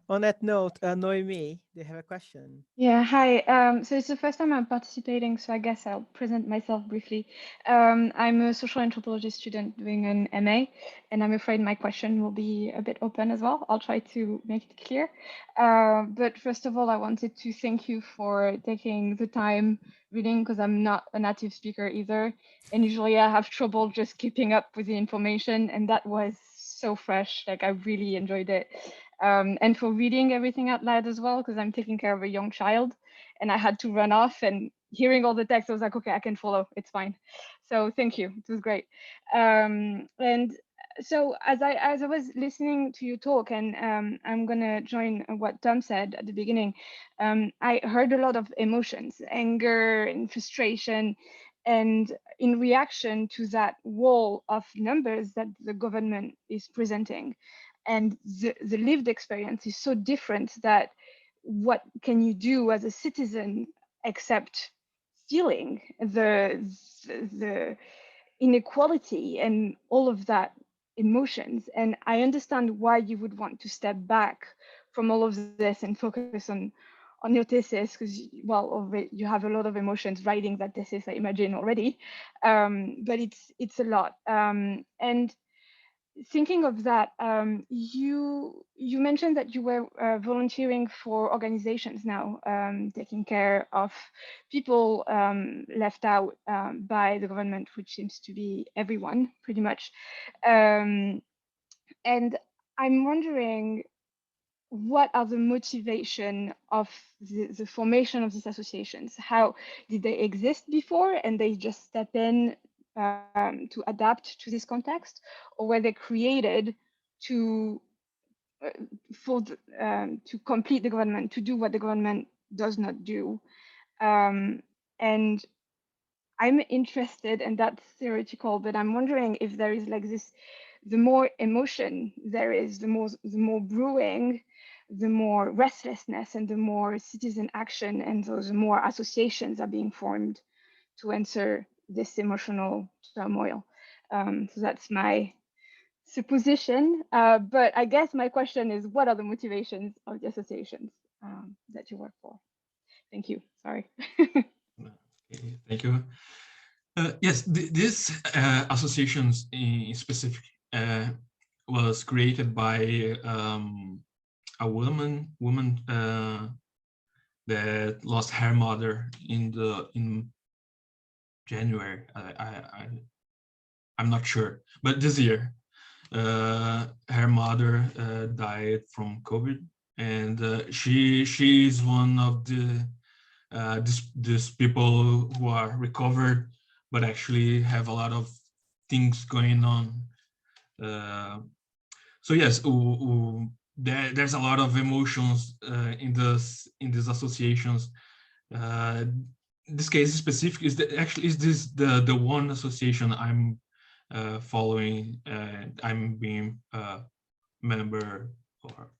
On that note, Noemi, do you have a question? Yeah, hi. So it's the first time I'm participating, so I guess I'll present myself briefly. I'm a social anthropology student doing an MA, and I'm afraid my question will be a bit open as well. I'll try to make it clear. But first of all, I wanted to thank you for taking the time reading, because I'm not a native speaker either. And usually I have trouble just keeping up with the information, and that was so fresh. Like, I really enjoyed it. And for reading everything out loud as well, because I'm taking care of a young child and I had to run off, and hearing all the text, I was like, okay, I can follow, it's fine. So thank you, it was great. And so as I was listening to you talk, and I'm gonna join what Tom said at the beginning, I heard a lot of emotions, anger and frustration, and in reaction to that wall of numbers that the government is presenting. And the lived experience is so different that what can you do as a citizen except feeling the inequality and all of that emotions? And I understand why you would want to step back from all of this and focus on your thesis, because, well, already you have a lot of emotions writing that thesis, I imagine already, but it's a lot. And thinking of that, you mentioned that you were volunteering for organizations now, taking care of people left out by the government, which seems to be everyone pretty much. And I'm wondering, what are the motivation of the formation of these associations? How did they exist before and they just step in to adapt to this context, or were they created to to complete the government, to do what the government does not do? And I'm interested, and that's theoretical, but I'm wondering if there is like this, the more emotion there is, the more brewing, the more restlessness and the more citizen action and those more associations are being formed to answer this emotional turmoil. So that's my supposition. But I guess my question is, what are the motivations of the associations that you work for? Thank you. Sorry. Okay, thank you. Yes, this associations in specific was created by a woman that lost her mother in January. I'm not sure, but this year, her mother died from COVID, and she is one of the these people who are recovered, but actually have a lot of things going on. So yes, there's a lot of emotions in these associations. This case specific is this the one association I'm following. I'm being a member or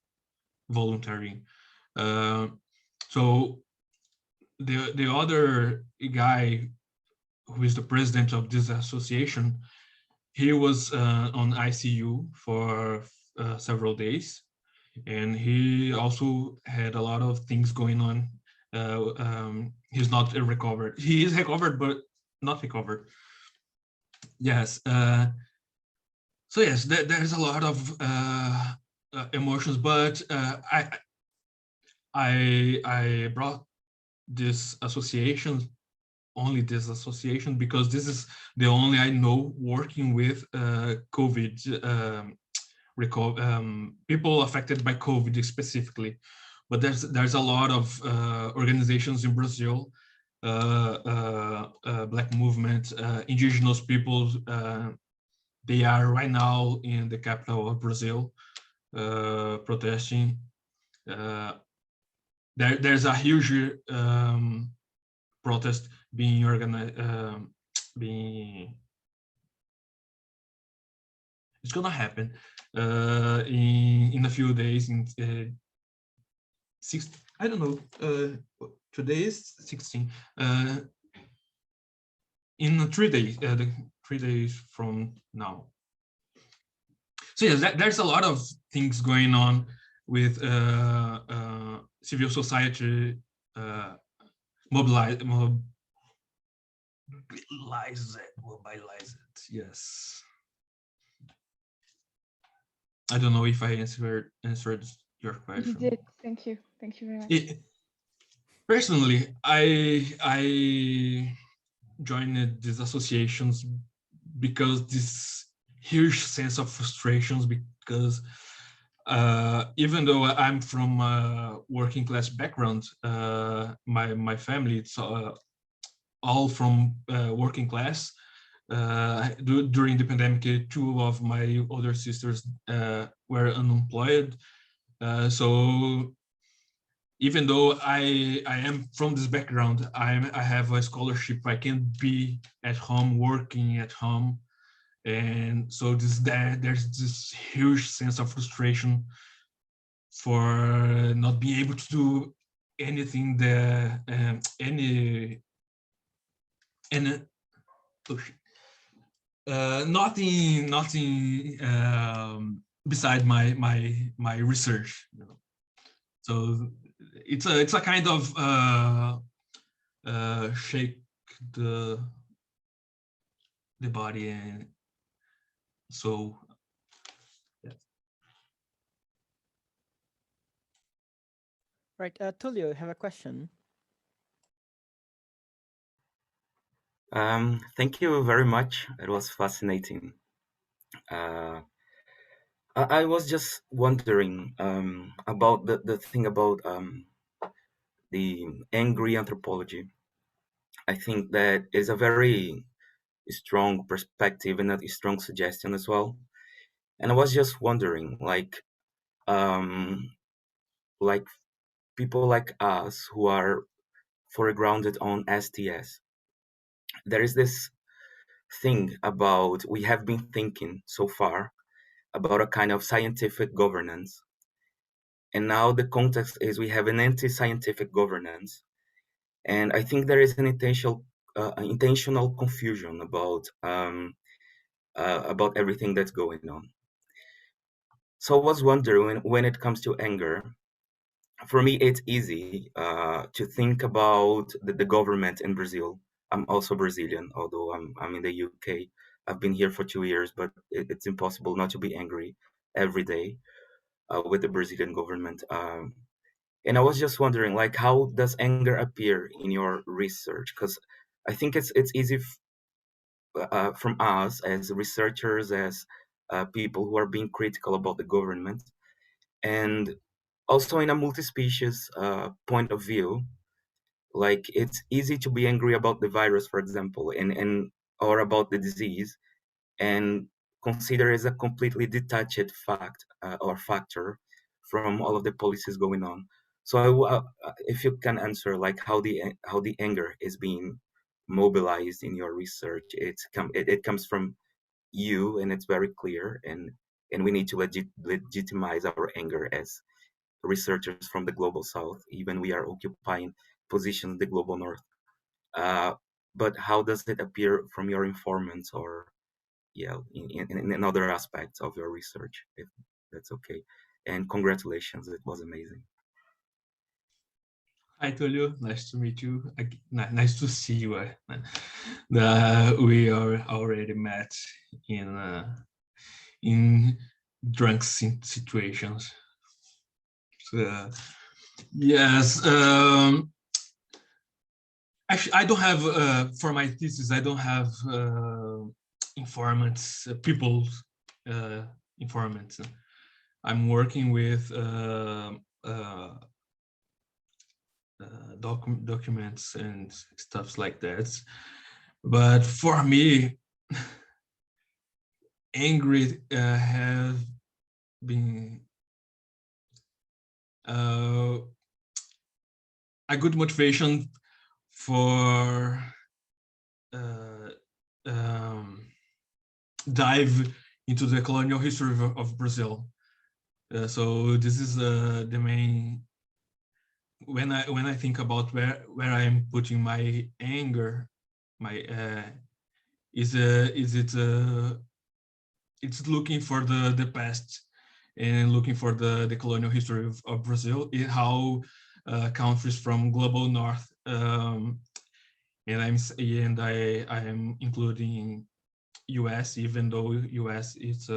volunteering. So the other guy who is the president of this association, he was on ICU for several days, and he also had a lot of things going on. He's not recovered. He is recovered, but not recovered. Yes. So yes, there's a lot of emotions, but I brought this association, only this association, because this is the only I know working with COVID, people affected by COVID specifically. But there's a lot of organizations in Brazil, Black movement, indigenous people. They are right now in the capital of Brazil protesting. There's a huge protest being organized. It's gonna happen in a few days. In I don't know. Today is 16. In 3 days, 3 days from now. So yeah, there's a lot of things going on with civil society mobilize it. Yes. I don't know if I answered your question. You did. Thank you. Thank you very much. Personally, I joined these associations because this huge sense of frustrations, because even though I'm from a working class background, my family, it's all from working class. During the pandemic, 2 of my older sisters were unemployed. So even though I am from this background, I have a scholarship. I can be at home, working at home. And so there's this huge sense of frustration for not being able to do anything there, nothing beside my research. You know? So it's a kind of shake the body, and so yeah. Right, Tulio, have a question? Thank you very much. It was fascinating. I was just wondering about the thing about the angry anthropology. I think that is a very strong perspective and a strong suggestion as well. And I was just wondering, like people like us who are foregrounded on STS, there is this thing about we have been thinking so far about a kind of scientific governance. And now the context is we have an anti-scientific governance. And I think there is an intentional confusion about everything that's going on. So I was wondering, when it comes to anger, for me, it's easy to think about the government in Brazil. I'm also Brazilian, although I'm in the UK. I've been here for 2 years, but it's impossible not to be angry every day with the Brazilian government. And I was just wondering, like, how does anger appear in your research? Because I think it's easy from us as researchers, as people who are being critical about the government, and also in a multi-species point of view, like it's easy to be angry about the virus, for example, and or about the disease, and consider as a completely detached fact or factor from all of the policies going on. So if you can answer, like, how the anger is being mobilized in your research, it comes from you, and it's very clear, and we need to legitimize our anger as researchers from the global south, even we are occupying positions in the global north. But how does it appear from your informants, or in other aspects of your research, if that's okay? And congratulations, it was amazing. Hi, Tulio. Nice to meet you. Nice to see you. We are already met in drunk situations. So, yes. Actually, I don't have for my thesis. I don't have informants, informants. I'm working with documents and stuff like that. But for me, angry have been a good motivation for dive into the colonial history of Brazil. So this is the main. When I think about where I'm putting my anger, it's looking for the past and looking for the colonial history of Brazil, how countries from global north, and I am including US, even though US it's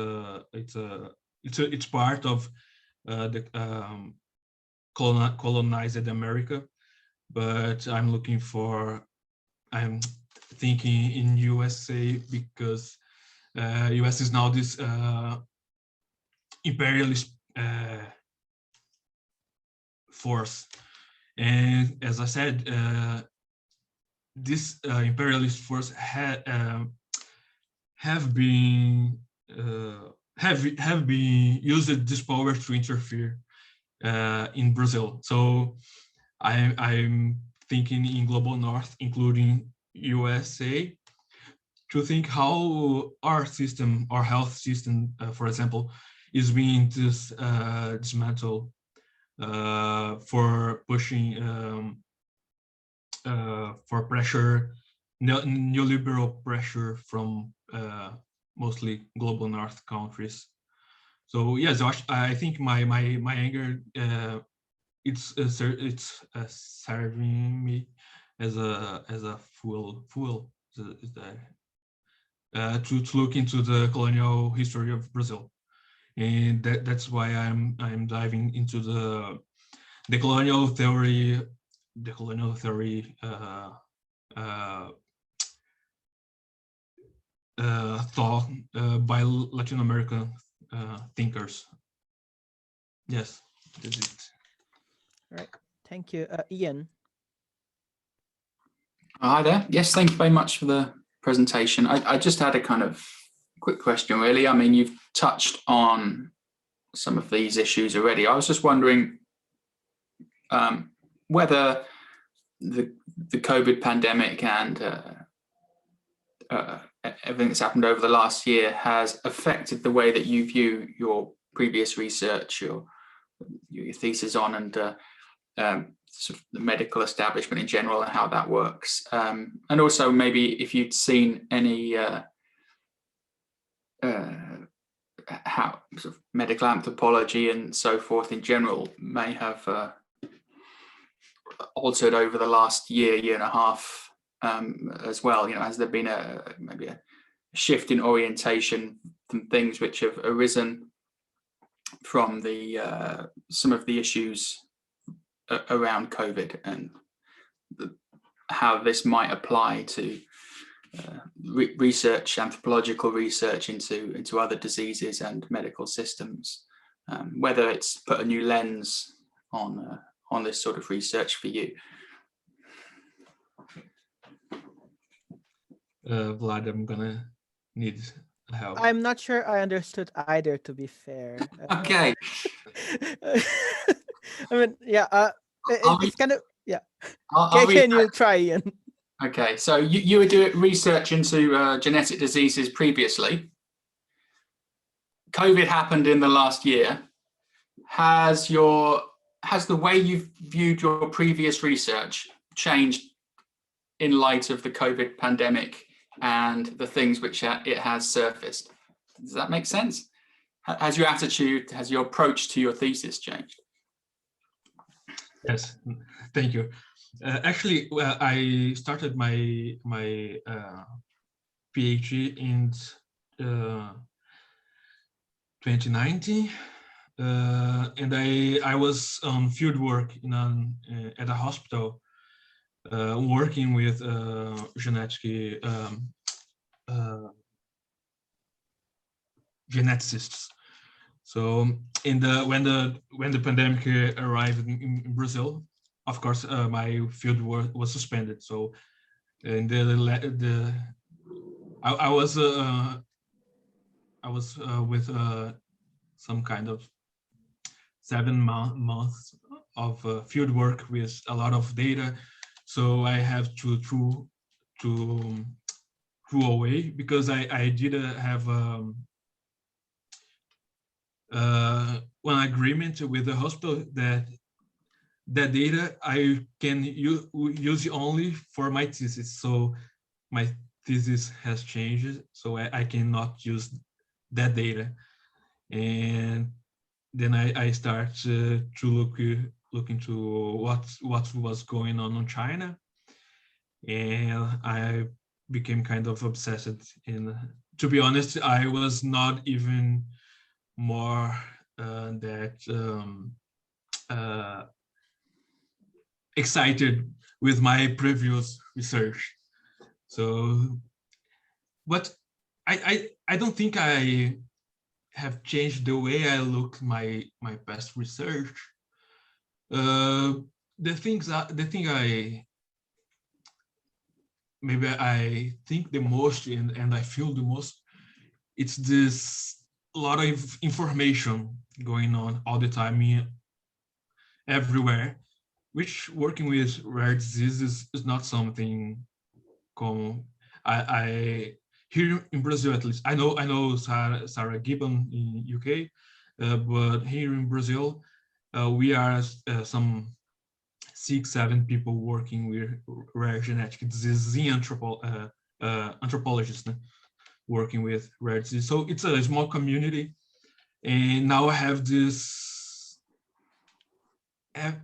part of the colonized America, but I'm thinking in USA because US is now this imperialist force, and as I said, this imperialist force have been used this power to interfere in Brazil. So I'm thinking in global north, including USA, to think how our system, our health system, for example, is being dismantled for pushing for pressure, neoliberal pressure from mostly global north countries. So yes, I think my anger it's serving me as a fool to look into the colonial history of Brazil, and that's why I'm diving into the colonial theory thought by Latin American thinkers. Yes, that's it. All right, thank you, Ian. Hi there. Yes, thank you very much for the presentation. I just had a kind of quick question, really. I mean, you've touched on some of these issues already. I was just wondering whether the COVID pandemic and everything that's happened over the last year has affected the way that you view your previous research, your your thesis on, and sort of the medical establishment in general and how that works, and also maybe if you'd seen any how sort of medical anthropology and so forth in general may have altered over the last year and a half as well. Has there been maybe a shift in orientation from things which have arisen from the some of the issues around COVID, and how this might apply to research, anthropological research into other diseases and medical systems, whether it's put a new lens on this sort of research for you? Vlad, I'm gonna need help. I'm not sure I understood either, to be fair. Okay. I mean, yeah, it's kind of, yeah. Can you try, Ian? Okay, so you were doing research into genetic diseases previously. COVID happened in the last year. Has the way you've viewed your previous research changed in light of the COVID pandemic and the things which it has surfaced? Does that make sense? Has your attitude, has your approach to your thesis changed? Yes, thank you. Actually, I started my PhD in 2019, and I was on field work at a hospital, working with genetic geneticists. So when the pandemic arrived in Brazil, of course, my field work was suspended. So in I was with some kind of 7 months of field work with a lot of data. So I have to throw away, because I did have one agreement with the hospital that data I can use only for my thesis. So my thesis has changed, so I cannot use that data. And then I start to look into what was going on in China, and I became kind of obsessed. And to be honest, I was not even more excited with my previous research. So, but I don't think I have changed the way I look my past research. The thing I think the most and I feel the most, it's this lot of information going on all the time everywhere, which working with rare diseases is not something common. I here in Brazil, at least, I know Sarah Gibbon in UK, but here in Brazil, we are some 6-7 people working with rare genetic diseases in anthropologists working with rare disease. So it's a small community, and now I have this.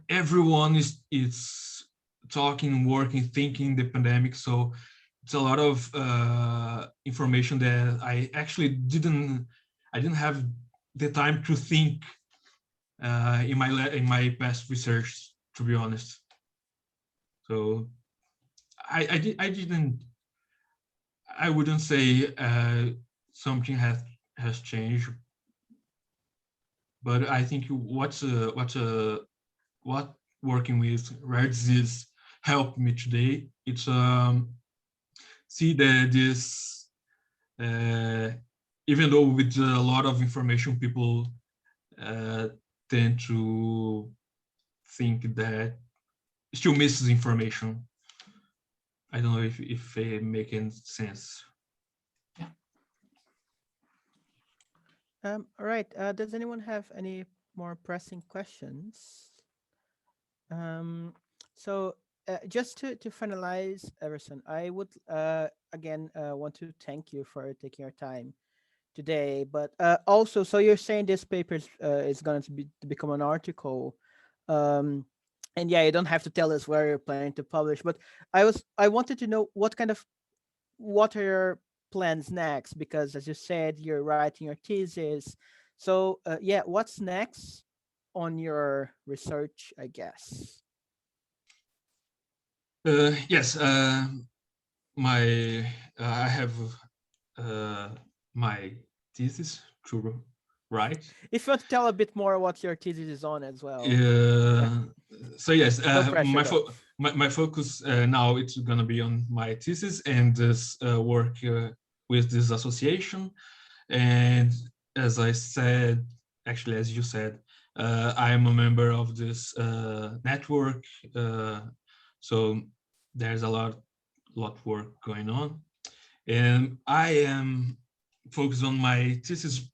Everyone is talking, working, thinking the pandemic. So it's a lot of information that I actually didn't have the time to think in my past research, to be honest. So I wouldn't say something has changed, but I think what working with rare disease helped me today. It's see that this, even though with a lot of information, people tend to think that still misses information. I don't know if it makes sense. All right. Does anyone have any more pressing questions. So just to finalize, Everson, I would again want to thank you for taking your time today. But also, so you're saying this paper is going to become an article, um, and yeah, you don't have to tell us where you're planning to publish. But I wanted to know what are your plans next, because as you said, you're writing your thesis. So yeah, what's next on your research, I guess? Yes, my I have my thesis to write. If you want to tell a bit more what your thesis is on as well. So yes, No pressure, though. my focus now it's gonna be on my thesis and this work with this association. And as I said, actually, as you said, I am a member of this network. So there's a lot work going on, and I am focused on my thesis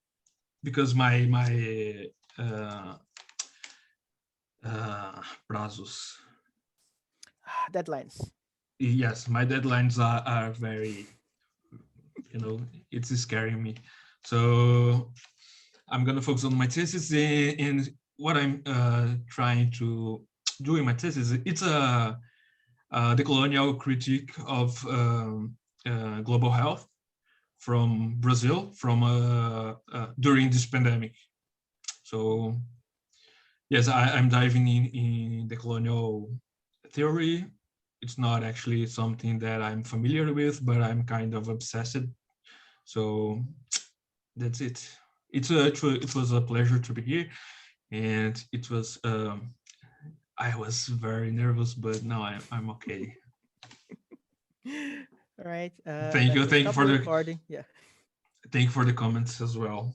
because my prazos. Deadlines. Yes, my deadlines are very, it's scaring me. So I'm gonna focus on my thesis, and what I'm trying to do in my thesis. It's a decolonial critique of global health from Brazil during this pandemic. So yes, I'm diving in decolonial theory. It's not actually something that I'm familiar with, but I'm kind of obsessed. So that's it. It was a pleasure to be here, and it was. I was very nervous, but now I'm okay. All right. Thank you Let's for stop the the recording. Yeah. thank you for the comments as well.